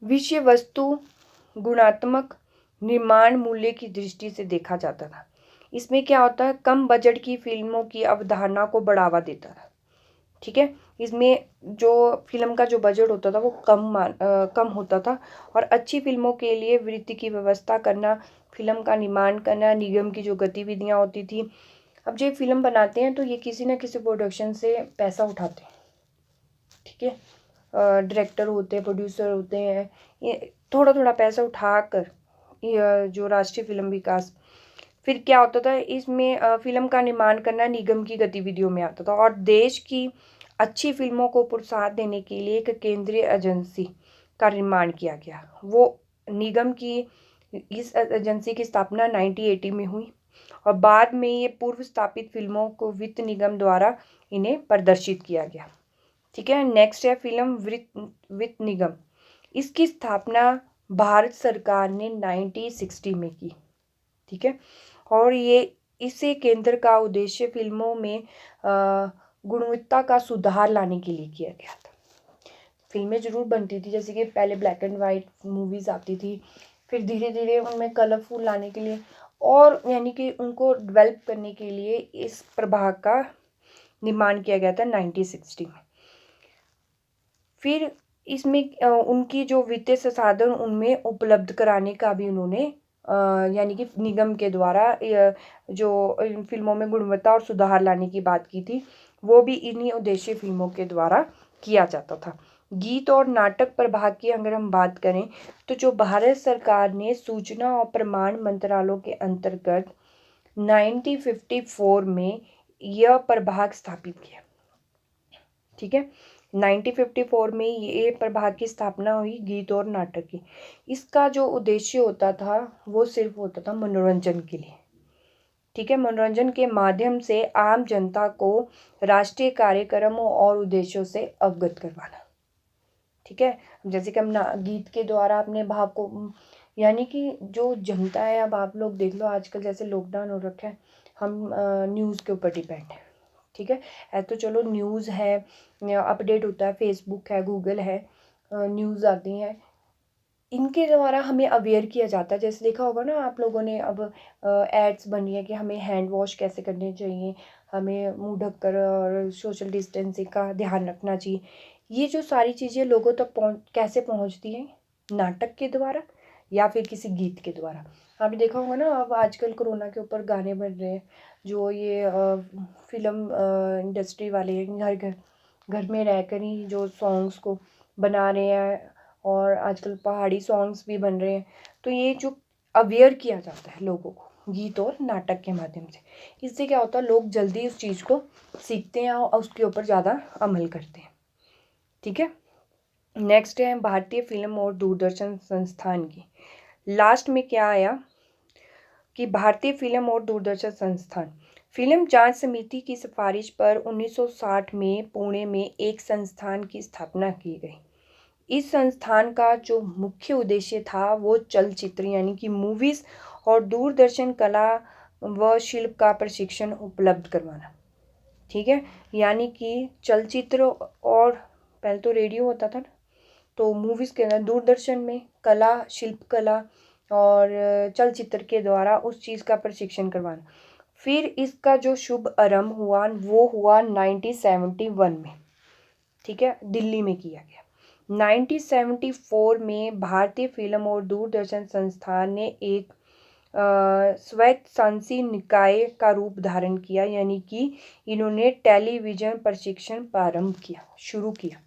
विषय वस्तु गुणात्मक निर्माण मूल्य की दृष्टि से देखा जाता था। इसमें क्या होता है, कम बजट की फिल्मों की अवधारणा को बढ़ावा देता था। ठीक है। इसमें जो फिल्म का जो बजट होता था वो कम होता था, और अच्छी फिल्मों के लिए वृत्ति की व्यवस्था करना, फिल्म का निर्माण करना निगम की जो गतिविधियां होती थी। अब जो फिल्म बनाते हैं तो ये किसी न किसी प्रोडक्शन से पैसा उठाते हैं। ठीक है। डायरेक्टर होते हैं, प्रोड्यूसर होते हैं, ये थोड़ा थोड़ा पैसा उठाकर जो राष्ट्रीय फिल्म विकास, फिर क्या होता था इसमें फिल्म का निर्माण करना निगम की गतिविधियों में आता था। और देश की अच्छी फिल्मों को प्रोत्साहन देने के लिए एक केंद्रीय एजेंसी का निर्माण किया गया। वो निगम की इस एजेंसी की स्थापना 1980 में हुई, और बाद में ये पूर्व स्थापित फिल्मों को वित्त निगम द्वारा इन्हें प्रदर्शित किया गया। ठीक है। नेक्स्ट है फिल्म वित्त निगम। इसकी स्थापना भारत सरकार ने 1960 में की। ठीक है। और ये इसे केंद्र का उद्देश्य फिल्मों में गुणवत्ता का सुधार लाने के लिए किया गया था। फिल्में जरूर बनती थी, जैसे कि पहले ब्लैक एंड वाइट मूवीज आती थी, फिर धीरे धीरे उनमें कलरफुल लाने के लिए और यानी कि उनको डेवलप करने के लिए इस प्रभाग का निर्माण किया गया था 1960 में। फिर इसमें उनकी जो वित्तीय संसाधन उनमें उपलब्ध कराने का भी उन्होंने यानी कि निगम के द्वारा जो फिल्मों में गुणवत्ता और सुधार लाने की बात की थी, वो भी इन्हीं उद्देश्य फिल्मों के द्वारा किया जाता था। गीत और नाटक प्रभाग की अगर हम बात करें तो जो भारत सरकार ने सूचना और प्रमाण मंत्रालय के अंतर्गत 1954 में यह प्रभाग स्थापित किया। ठीक है, 1954 में ये प्रभाग की स्थापना हुई गीत और नाटक की। इसका जो उद्देश्य होता था वो सिर्फ होता था मनोरंजन के लिए। ठीक है, मनोरंजन के माध्यम से आम जनता को राष्ट्रीय कार्यक्रमों और उद्देश्यों से अवगत करवाना। ठीक है, जैसे कि हम गीत के द्वारा अपने भाव को, यानी कि जो जनता है, अब आप लोग देख लो आजकल जैसे लॉकडाउन हो रखा है, हम न्यूज़ के ऊपर डिपेंड है। ठीक है, तो चलो न्यूज़ है, अपडेट होता है, फेसबुक है, गूगल है, न्यूज़ आती हैं, इनके द्वारा हमें अवेयर किया जाता है। जैसे देखा होगा ना आप लोगों ने, अब एड्स बनी है कि हमें हैंड वॉश कैसे करने चाहिए, हमें मुंह ढककर और सोशल डिस्टेंसिंग का ध्यान रखना चाहिए। ये जो सारी चीज़ें लोगों तक कैसे पहुंचती हैं, नाटक के द्वारा या फिर किसी गीत के द्वारा। आपने देखा होगा ना, अब आजकल कोरोना के ऊपर गाने बन रहे हैं, जो ये फिल्म इंडस्ट्री वाले हैं, घर में रहकर ही जो सॉन्ग्स को बना रहे हैं, और आजकल पहाड़ी सॉन्ग्स भी बन रहे हैं। तो ये जो अवेयर किया जाता है लोगों को गीत और नाटक के माध्यम से, इससे क्या होता है, लोग जल्दी उस चीज़ को सीखते हैं और उसके ऊपर ज़्यादा अमल करते हैं। ठीक है, नेक्स्ट है भारतीय फिल्म और दूरदर्शन संस्थान की। लास्ट में क्या आया कि भारतीय फिल्म और दूरदर्शन संस्थान, फिल्म जांच समिति की सिफारिश पर 1960 में पुणे में एक संस्थान की स्थापना की गई। इस संस्थान का जो मुख्य उद्देश्य था वो चलचित्र यानी कि मूवीज़ और दूरदर्शन कला व शिल्प का प्रशिक्षण उपलब्ध करवाना। ठीक है, यानी कि चलचित्र, और पहले तो रेडियो होता था ना, तो मूवीज़ के अंदर दूरदर्शन में कला, शिल्प कला और चलचित्र के द्वारा उस चीज़ का प्रशिक्षण करवाना। फिर इसका जो शुभ आरंभ हुआ वो हुआ 1971 में। ठीक है, दिल्ली में किया गया। 1974 में भारतीय फिल्म और दूरदर्शन संस्थान ने एक स्वैच्छासी निकाय का रूप धारण किया, यानी कि इन्होंने टेलीविज़न प्रशिक्षण शुरू किया।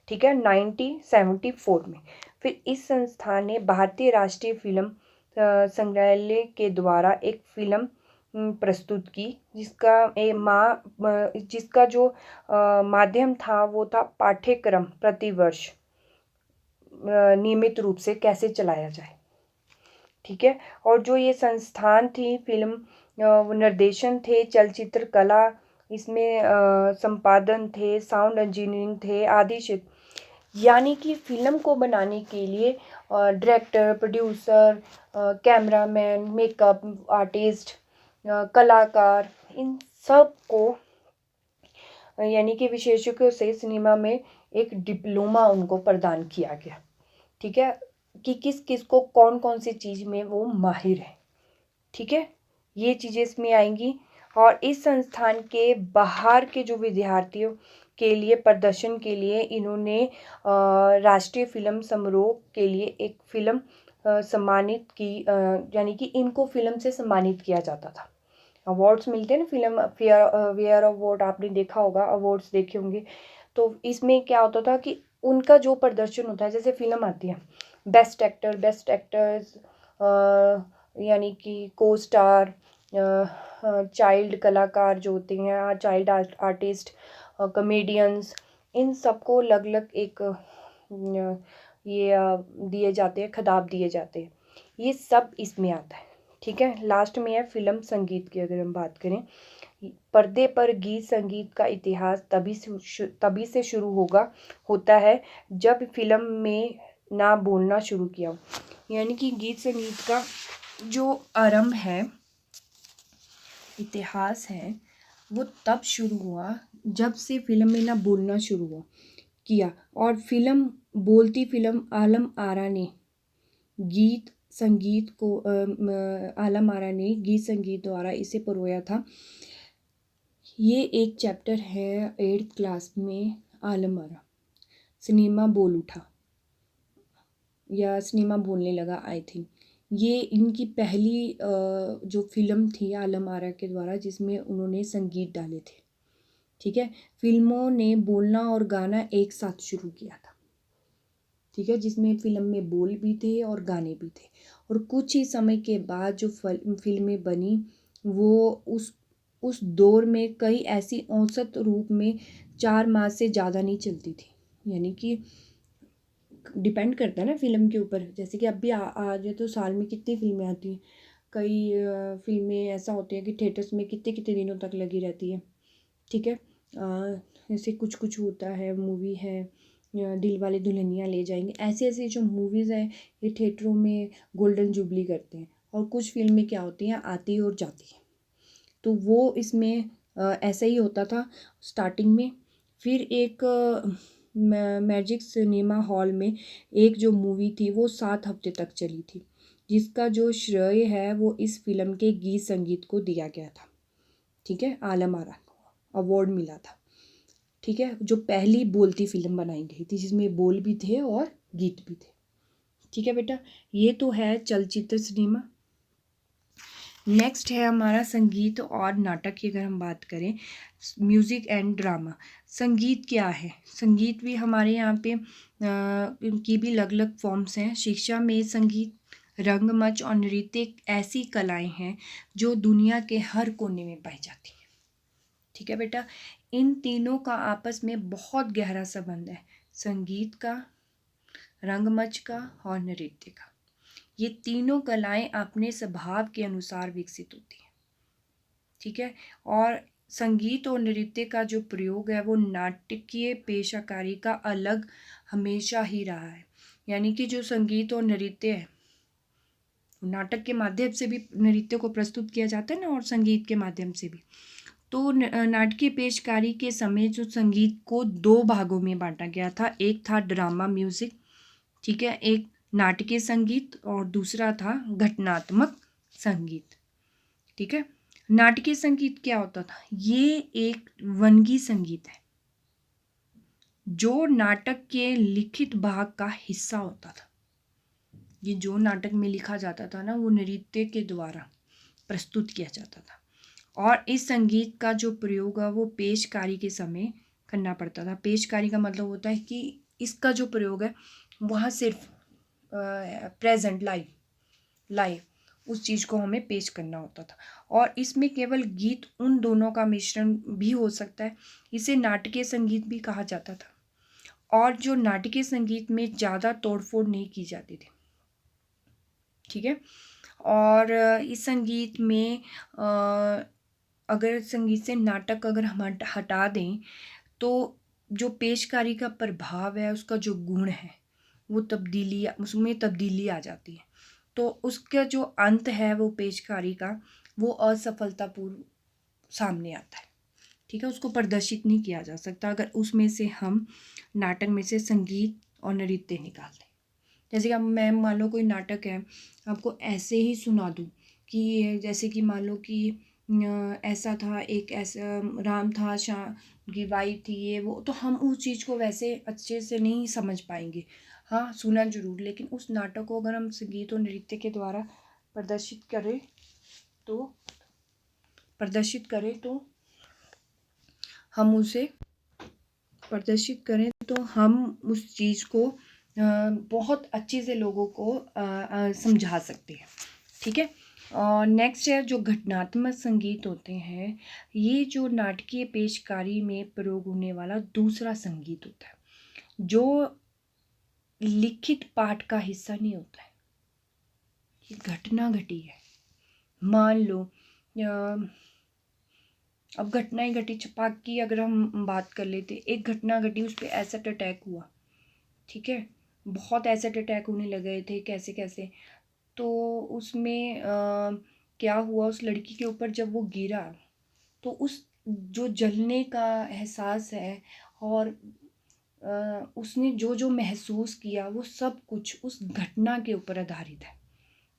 ठीक है, 1974 में। फिर इस संस्थान ने भारतीय राष्ट्रीय फिल्म संग्रहालय के द्वारा एक फिल्म प्रस्तुत की, जिसका जो माध्यम था वो था पाठ्यक्रम प्रतिवर्ष नियमित रूप से कैसे चलाया जाए। ठीक है, और जो ये संस्थान थी, फिल्म निर्देशन थे, चलचित्र कला, इसमें संपादन थे, साउंड इंजीनियरिंग थे, आदि क्षेत्र, यानी कि फिल्म को बनाने के लिए director, producer, cameraman, makeup artist, कलाकार, इन सब को, यानी कि विशेषज्ञों से सिनेमा में एक डिप्लोमा उनको प्रदान किया गया। ठीक है, कि किस किस को कौन कौन सी चीज़ में वो माहिर है। ठीक है, ये चीज़ें इसमें आएंगी। और इस संस्थान के बाहर के जो विद्यार्थियों के लिए प्रदर्शन के लिए इन्होंने राष्ट्रीय फिल्म समारोह के लिए एक फिल्म सम्मानित की, यानी कि इनको फिल्म से सम्मानित किया जाता था। अवार्ड्स मिलते हैं ना, फिल्म फेयर अवार्ड, आपने देखा होगा, अवार्ड्स देखे होंगे। तो इसमें क्या होता था कि उनका जो प्रदर्शन होता है, जैसे फिल्म आती है, बेस्ट एक्टर, बेस्ट एक्टर्स, यानी कि को स्टार, चाइल्ड कलाकार जो होते हैं, चाइल्ड आर्टिस्ट, कॉमेडियंस, इन सबको अलग अलग एक ये दिए जाते हैं, खिताब दिए जाते हैं। ये सब इसमें आता है। ठीक है, लास्ट में है फिल्म संगीत की अगर हम बात करें, पर्दे पर गीत संगीत का इतिहास तभी से शुरू होता है जब फिल्म में ना बोलना शुरू किया हो। यानी कि गीत संगीत का जो आरंभ है, इतिहास है, वो तब शुरू हुआ जब से फिल्म में ना बोलना शुरू किया। और बोलती फिल्म आलम आरा ने गीत संगीत द्वारा इसे परोया था। ये एक चैप्टर है 8th क्लास में, आलम आरा सिनेमा बोल उठा या सिनेमा बोलने लगा, आई थिंक। ये इनकी पहली जो फिल्म थी आलम आरा के द्वारा, जिसमें उन्होंने संगीत डाले थे। ठीक है, फिल्मों ने बोलना और गाना एक साथ शुरू किया था। ठीक है, जिसमें फिल्म में बोल भी थे और गाने भी थे। और कुछ ही समय के बाद जो फिल्में बनी वो उस दौर में कई ऐसी औसत रूप में 4 माह से ज़्यादा नहीं चलती थी। यानी कि डिपेंड करता है ना फिल्म के ऊपर, जैसे कि अब भी आज तो साल में कितनी फिल्में आती हैं। कई फिल्में ऐसा होती हैं कि थिएटर्स में कितने कितने दिनों तक लगी रहती है। ठीक है, जैसे कुछ कुछ होता है, मूवी है दिल वाले दुल्हनिया ले जाएंगे, ऐसे ऐसे जो मूवीज़ हैं ये थिएटरों में गोल्डन जुबली करते हैं। और कुछ फिल्में क्या होती हैं, आती और जाती हैं। तो वो इसमें ऐसा ही होता था स्टार्टिंग में। फिर एक मैजिक सिनेमा हॉल में एक जो मूवी थी वो 7 हफ्ते तक चली थी, जिसका जो श्रेय है वो इस फिल्म के गीत संगीत को दिया गया था। ठीक है, आलम आरा को अवार्ड मिला था। ठीक है, जो पहली बोलती फिल्म बनाई गई थी जिसमें बोल भी थे और गीत भी थे। ठीक है बेटा, ये तो है चलचित्र सिनेमा। नेक्स्ट है हमारा संगीत और नाटक की अगर हम बात करें, म्यूज़िक एंड ड्रामा। संगीत क्या है? संगीत भी हमारे यहाँ पे इनकी भी अलग अलग फॉर्म्स हैं। शिक्षा में संगीत, रंगमंच और नृत्य एक ऐसी कलाएं हैं जो दुनिया के हर कोने में पाई जाती हैं। ठीक है बेटा, इन तीनों का आपस में बहुत गहरा संबंध है, संगीत का, रंगमंच का और नृत्य का। ये तीनों कलाएं अपने स्वभाव के अनुसार विकसित होती हैं। ठीक है, और संगीत और नृत्य का जो प्रयोग है वो नाटकीय पेशकारी का अलग हमेशा ही रहा है। यानी कि जो संगीत और नृत्य है, नाटक के माध्यम से भी नृत्य को प्रस्तुत किया जाता है ना, और संगीत के माध्यम से भी। तो नाटकीय पेशकारी के समय जो संगीत को 2 भागों में बांटा गया था, एक था ड्रामा म्यूजिक, ठीक है, एक नाटकीय संगीत और दूसरा था घटनात्मक संगीत। ठीक है, नाटकीय संगीत क्या होता था? ये एक वंगी संगीत है जो नाटक के लिखित भाग का हिस्सा होता था। ये जो नाटक में लिखा जाता था ना वो नृत्य के द्वारा प्रस्तुत किया जाता था। और इस संगीत का जो प्रयोग है वो पेशकारी के समय करना पड़ता था। पेशकारी का मतलब होता है कि इसका जो प्रयोग है वह सिर्फ प्रेजेंट लाइव उस चीज़ को हमें पेश करना होता था। और इसमें केवल गीत उन दोनों का मिश्रण भी हो सकता है। इसे नाटकीय संगीत भी कहा जाता था। और जो नाटकीय संगीत में ज़्यादा तोड़फोड़ नहीं की जाती थी। ठीक है, और इस संगीत में अगर संगीत से नाटक अगर हम हटा दें तो जो पेशकारी का प्रभाव है, उसका जो गुण है वो उसमें तब्दीली आ जाती है। तो उसका जो अंत है वो पेशकारी का वो असफलतापूर्व सामने आता है। ठीक है, उसको प्रदर्शित नहीं किया जा सकता अगर उसमें से हम नाटक में से संगीत और नृत्य निकाल दें। जैसे कि अब मैं मान लो कोई नाटक है, आपको ऐसे ही सुना दूँ कि जैसे कि मान लो कि ऐसा था, एक ऐसा राम था, शाम की वाइफ थी, ये वो, तो हम उस चीज़ को वैसे अच्छे से नहीं समझ पाएंगे। हाँ, सुना जरूर, लेकिन उस नाटक को अगर हम संगीत और नृत्य के द्वारा प्रदर्शित करें तो हम उसे प्रदर्शित करें तो हम उस चीज़ को बहुत अच्छे से लोगों को समझा सकते हैं। ठीक है, और नेक्स्ट है जो घटनात्मक संगीत होते हैं, ये जो नाटकीय पेशकारी में प्रयोग होने वाला दूसरा संगीत होता है जो लिखित पाठ का हिस्सा नहीं होता है। ये घटना घटी है, मान लो अब घटना ही घटी, छपाक की अगर हम बात कर लेते, एक घटना घटी, उस पर एसिड अटैक हुआ। ठीक है, बहुत एसिड अटैक होने लगे थे, कैसे कैसे। तो उसमें क्या हुआ, उस लड़की के ऊपर जब वो गिरा तो उस जो जलने का एहसास है और उसने जो जो महसूस किया वो सब कुछ उस घटना के ऊपर आधारित है।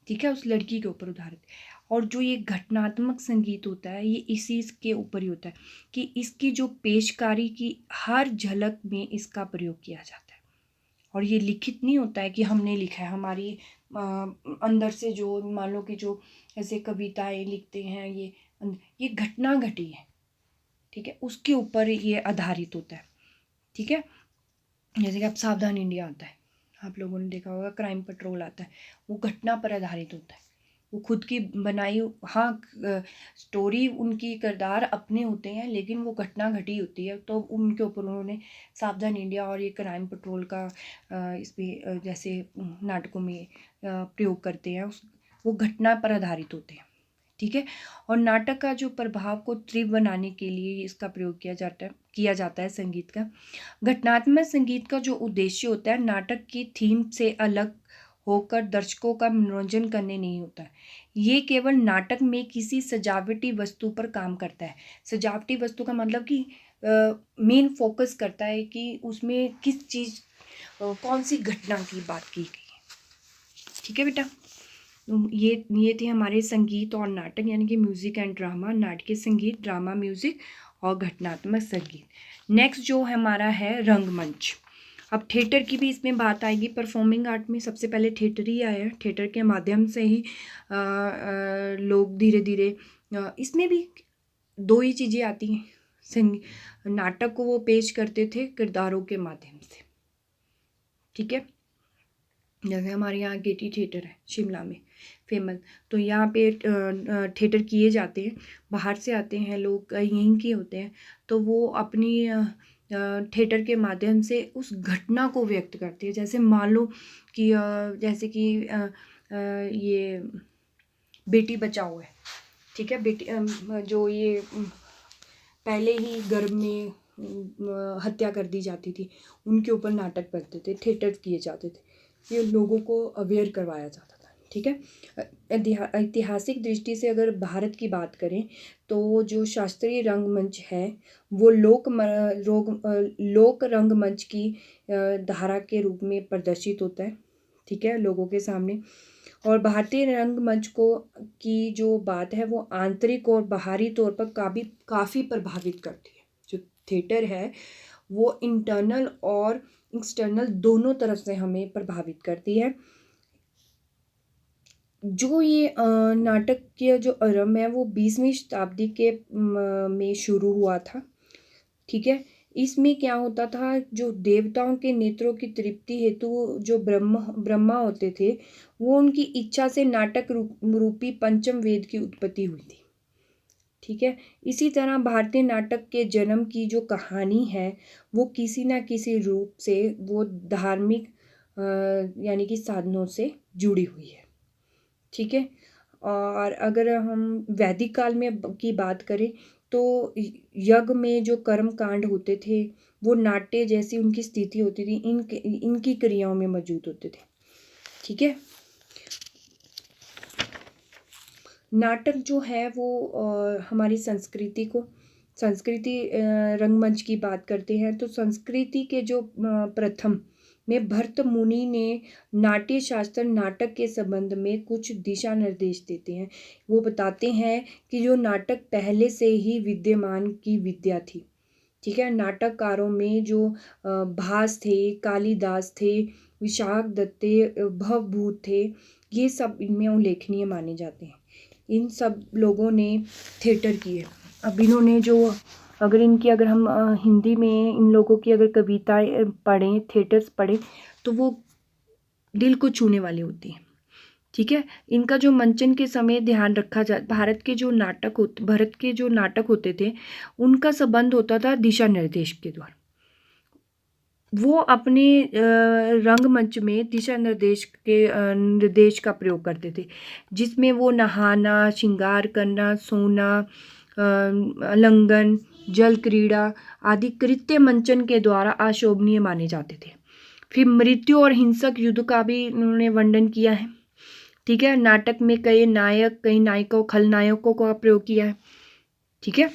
ठीक है, उस लड़की के ऊपर आधारित। और जो ये घटनात्मक संगीत होता है ये इसी के ऊपर ही होता है कि इसकी जो पेशकारी की हर झलक में इसका प्रयोग किया जाता है। और ये लिखित नहीं होता है कि हमने लिखा है, हमारी अंदर से जो मान लो कि जो ऐसे कविताएं लिखते हैं, ये घटना घटी है। ठीक है, उसके ऊपर ये आधारित होता है। ठीक है, जैसे कि अब सावधान इंडिया आता है, आप लोगों ने देखा होगा क्राइम पेट्रोल आता है, वो घटना पर आधारित होता है, वो खुद की बनाई, हाँ स्टोरी उनकी किरदार अपने होते हैं लेकिन वो घटना घटी होती है, तो उनके ऊपर उन्होंने सावधान इंडिया और ये क्राइम पेट्रोल का इसमें जैसे नाटकों में प्रयोग करते हैं, वो घटना पर आधारित होते हैं। ठीक है। और नाटक का जो प्रभाव को तीव्र बनाने के लिए इसका प्रयोग किया जाता है संगीत का। घटनात्मक संगीत का जो उद्देश्य होता है नाटक की थीम से अलग होकर दर्शकों का मनोरंजन करने नहीं होता है, ये केवल नाटक में किसी सजावटी वस्तु पर काम करता है। सजावटी वस्तु का मतलब कि मेन फोकस करता है कि उसमें किस चीज़ कौन सी घटना की बात की गई है। ठीक है बेटा, ये थे हमारे संगीत और नाटक, यानी कि म्यूज़िक एंड ड्रामा, नाटकीय संगीत, ड्रामा म्यूज़िक और घटनात्मक संगीत। नेक्स्ट जो हमारा है रंगमंच। अब थिएटर की भी इसमें बात आएगी। परफॉर्मिंग आर्ट में सबसे पहले थिएटर ही आया, थिएटर के माध्यम से ही लोग धीरे धीरे इसमें भी दो ही चीज़ें आती हैं, नाटक को वो पेश करते थे किरदारों के माध्यम से। ठीक है, जैसे हमारे यहाँ गेटी थिएटर है शिमला में फेमस, तो यहाँ पे थिएटर किए जाते हैं, बाहर से आते हैं लोग, यहीं के होते हैं, तो वो अपनी थिएटर के माध्यम से उस घटना को व्यक्त करते हैं। जैसे मान लो कि जैसे कि ये बेटी बचाओ है, ठीक है, बेटी जो ये पहले ही गर्भ में हत्या कर दी जाती थी, उनके ऊपर नाटक बनते थे, थिएटर किए जाते थे, ये लोगों को अवेयर करवाया जाता था। ठीक है। ऐतिहासिक दृष्टि से अगर भारत की बात करें तो जो शास्त्रीय रंगमंच है वो लोक रंगमंच की धारा के रूप में प्रदर्शित होता है। ठीक है, लोगों के सामने। और भारतीय रंगमंच की जो बात है वो आंतरिक और बाहरी तौर पर काफ़ी प्रभावित करती है। जो थिएटर है वो इंटरनल और एक्सटर्नल दोनों तरफ से हमें प्रभावित करती है। जो ये नाटक के जो आरंभ है वो 20वीं शताब्दी के में शुरू हुआ था। ठीक है, इसमें क्या होता था, जो देवताओं के नेत्रों की तृप्ति हेतु जो ब्रह्मा होते थे, वो उनकी इच्छा से नाटक रूपी पंचम वेद की उत्पत्ति हुई थी। ठीक है, इसी तरह भारतीय नाटक के जन्म की जो कहानी है वो किसी ना किसी रूप से वो धार्मिक यानी कि साधनों से जुड़ी हुई है। ठीक है, और अगर हम वैदिक काल में की बात करें तो यज्ञ में जो कर्म कांड होते थे वो नाट्य जैसी उनकी स्थिति होती थी, इनकी क्रियाओं में मौजूद होते थे। ठीक है, नाटक जो है वो हमारी संस्कृति रंगमंच की बात करते हैं तो संस्कृति के जो प्रथम में भरत मुनि ने नाट्य शास्त्र नाटक के संबंध में कुछ दिशा निर्देश देते हैं। वो बताते हैं कि जो नाटक पहले से ही विद्यमान की विद्या थी। ठीक है, नाटककारों में जो भास थे, कालिदास थे, विशाख दत्ते, भवभूत थे, ये सब इनमें उल्लेखनीय माने जाते हैं। इन सब लोगों ने थिएटर किए। अब इन्होंने जो अगर हम हिंदी में इन लोगों की अगर कविताएं पढ़ें, थिएटर्स पढ़ें तो वो दिल को छूने वाली होती हैं। ठीक है, इनका जो मंचन के समय ध्यान रखा भारत के जो नाटक होते थे उनका संबंध होता था दिशा निर्देश के द्वारा। वो अपने रंगमंच में दिशा निर्देश का प्रयोग करते थे, जिसमें वो नहाना, श्रृंगार करना, सोना, आलिंगन, जल क्रीड़ा आदि कृत्य मंचन के द्वारा अशोभनीय माने जाते थे। फिर मृत्यु और हिंसक युद्ध का भी उन्होंने वर्णन किया है। ठीक है, नाटक में कई नायकों, खलनायकों का प्रयोग किया है। ठीक है,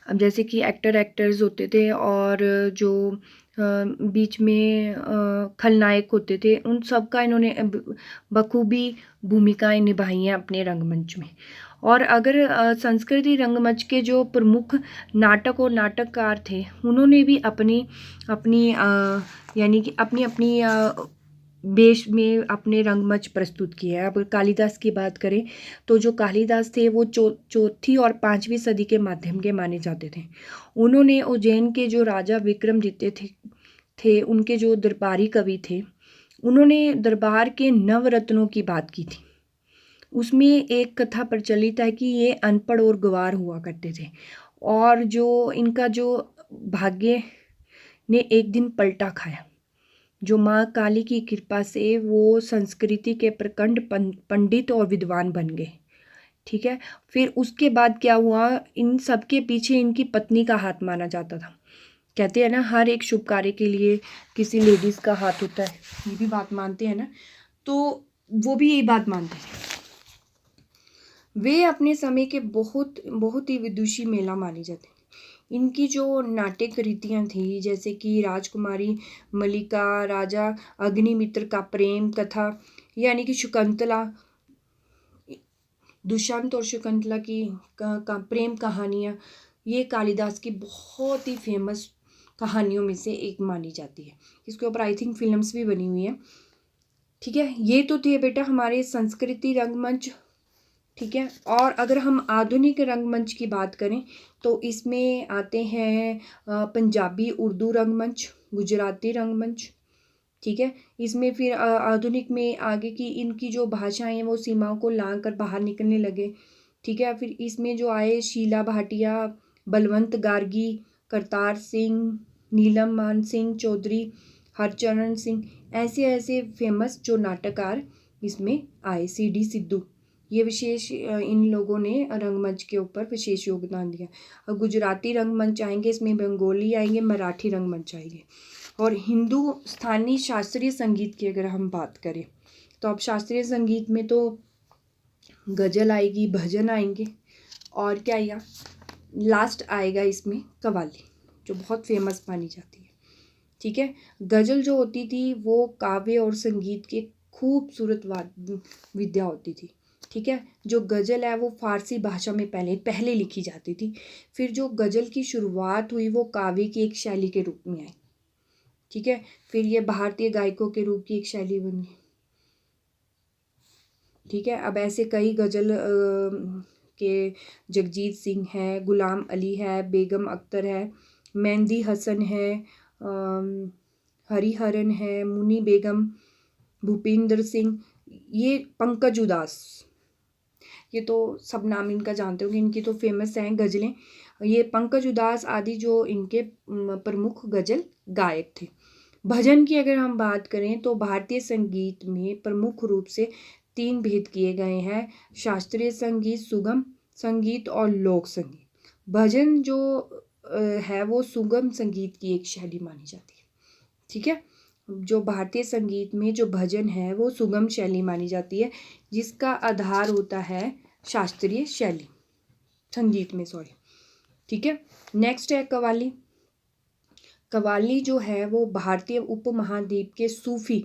अब जैसे कि एक्टर्स होते थे और जो बीच में खलनायक होते थे, उन सब का इन्होंने बखूबी भूमिकाएं निभाई हैं अपने रंगमंच में। और अगर संस्कृति रंगमंच के जो प्रमुख नाटक और नाटककार थे उन्होंने भी अपनी यानी कि अपनी देश में अपने रंगमंच प्रस्तुत किए हैं। अब कालिदास की बात करें तो जो कालिदास थे वो चौथी और 5वीं सदी के माध्यम के माने जाते थे। उन्होंने उज्जैन के जो राजा विक्रमादित्य थे, थे, उनके जो दरबारी कवि थे, उन्होंने दरबार के नवरत्नों की बात की थी। उसमें एक कथा प्रचलित है कि ये अनपढ़ और गंवार हुआ करते थे, और जो इनका जो भाग्य ने एक दिन पलटा खाया। जो माँ काली की कृपा से वो संस्कृति के प्रखंड पंडित और विद्वान बन गए। ठीक है, फिर उसके बाद क्या हुआ, इन सब के पीछे इनकी पत्नी का हाथ माना जाता था। कहते हैं ना, हर एक शुभ कार्य के लिए किसी लेडीज का हाथ होता है, ये भी बात मानते हैं ना, तो वो भी यही बात मानते थे। वे अपने समय के बहुत बहुत ही विदुषी महिला मानी जाती। इनकी जो नाट्य कृतियाँ थी, जैसे कि राजकुमारी मल्लिका, राजा अग्निमित्र का प्रेम कथा, यानी कि शकुंतला, दुष्यंत और शकुंतला की प्रेम कहानियाँ, ये कालिदास की बहुत ही फेमस कहानियों में से एक मानी जाती है। इसके ऊपर आई थिंक फिल्म्स भी बनी हुई हैं। ठीक है, ये तो थे बेटा हमारे संस्कृति रंगमंच। ठीक है, और अगर हम आधुनिक रंगमंच की बात करें तो इसमें आते हैं पंजाबी उर्दू रंगमंच, गुजराती रंगमंच। ठीक है, इसमें फिर आधुनिक में आगे की इनकी जो भाषाएं हैं वो सीमाओं को लांघ कर बाहर निकलने लगे। ठीक है, फिर इसमें जो आए शीला भाटिया, बलवंत गार्गी, करतार सिंह, नीलम मान सिंह चौधरी, हरचरण सिंह, ऐसे ऐसे फेमस जो नाटककार इसमें आए, सीडी सिद्धू, ये विशेष इन लोगों ने रंगमंच के ऊपर विशेष योगदान दिया। और गुजराती रंगमंच आएंगे, इसमें बंगाली आएंगे, मराठी रंगमंच आएंगे। और हिंदुस्तानी शास्त्रीय संगीत की अगर हम बात करें तो अब शास्त्रीय संगीत में तो गज़ल आएगी, भजन आएंगे, और क्या आएगा, लास्ट आएगा इसमें कव्वाली, जो बहुत फेमस मानी जाती है। ठीक है, गज़ल जो होती थी वो काव्य और संगीत की खूबसूरत विद्या होती थी। ठीक है, जो गज़ल है वो फारसी भाषा में पहले लिखी जाती थी। फिर जो गज़ल की शुरुआत हुई वो काव्य की एक शैली के रूप में आई। ठीक है, फिर ये भारतीय गायकों के रूप की एक शैली बनी। ठीक है, अब ऐसे कई गज़ल के जगजीत सिंह है, गुलाम अली है, बेगम अख्तर है, मेहंदी हसन है, हरिहरन है, मुनी बेगम, भूपिंदर सिंह, ये पंकज उदास, ये तो सब नाम इनका जानते होंगे, इनकी तो फेमस हैं गज़लें। ये पंकज उदास आदि जो इनके प्रमुख गज़ल गायक थे। भजन की अगर हम बात करें तो भारतीय संगीत में प्रमुख रूप से 3 भेद किए गए हैं, शास्त्रीय संगीत, सुगम संगीत और लोक संगीत। भजन जो है वो सुगम संगीत की एक शैली मानी जाती है। ठीक है, जो भारतीय संगीत में जो भजन है वो सुगम शैली मानी जाती है, जिसका आधार होता है शास्त्रीय शैली संगीत में, सॉरी। ठीक है, नेक्स्ट है कव्वाली। कव्वाली जो है वो भारतीय उपमहाद्वीप के सूफी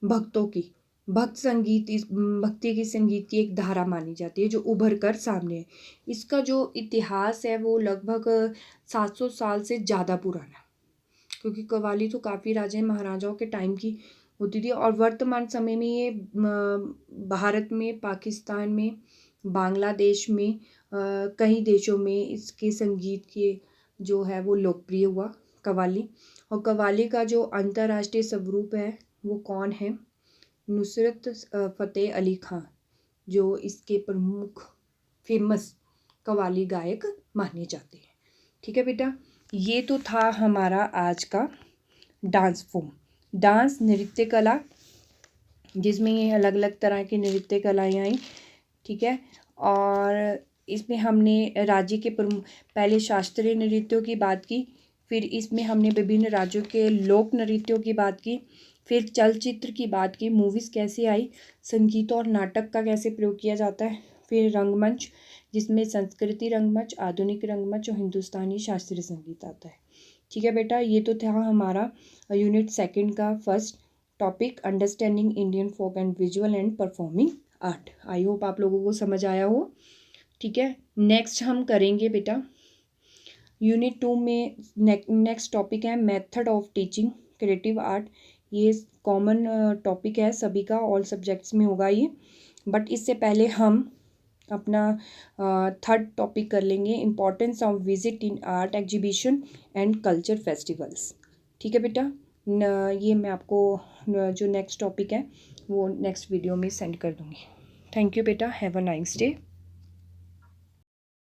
भक्तों की भक्ति की संगीत की एक धारा मानी जाती है, जो उभर कर सामने है। इसका जो इतिहास है वो लगभग 700 साल से ज़्यादा पुराना है, क्योंकि कव्वाली तो काफ़ी राजा महाराजाओं के टाइम की होती थी। और वर्तमान समय में ये भारत में, पाकिस्तान में, बांग्लादेश में, कई देशों में इसके संगीत के जो है वो लोकप्रिय हुआ कव्वाली। और कव्वाली का जो अंतर्राष्ट्रीय स्वरूप है वो कौन है, नुसरत फ़तेह अली खां, जो इसके प्रमुख फेमस कव्वाली गायक माने जाते हैं। ठीक है बेटा, ये तो था हमारा आज का डांस फॉर्म, डांस नृत्य कला, जिसमें ये अलग अलग तरह की नृत्य कलाएँ आई। ठीक है, और इसमें हमने राज्य के पहले शास्त्रीय नृत्यों की बात की, फिर इसमें हमने विभिन्न राज्यों के लोक नृत्यों की बात की, फिर चलचित्र की बात की, मूवीज़ कैसे आई, संगीत और नाटक का कैसे प्रयोग किया जाता है, फिर रंगमंच जिसमें संस्कृति रंगमंच, आधुनिक रंगमंच और हिंदुस्तानी शास्त्रीय संगीत आता है। ठीक है बेटा, ये तो था हमारा यूनिट 2 का first topic, understanding Indian folk and visual and performing art. I hope आप लोगों को समझ आया हो। ठीक है, नेक्स्ट हम करेंगे बेटा यूनिट 2 में नेक्स्ट टॉपिक है method of teaching creative art. ये कॉमन टॉपिक है सभी का, ऑल सब्जेक्ट्स में होगा ये, बट इससे पहले हम अपना थर्ड टॉपिक कर लेंगे, importance of visit in art exhibition and culture festivals. ठीक है बेटा, ये मैं आपको जो नेक्स्ट टॉपिक है वो नेक्स्ट वीडियो में सेंड कर दूँगी। थैंक यू बेटा, हैव अ नाइस डे।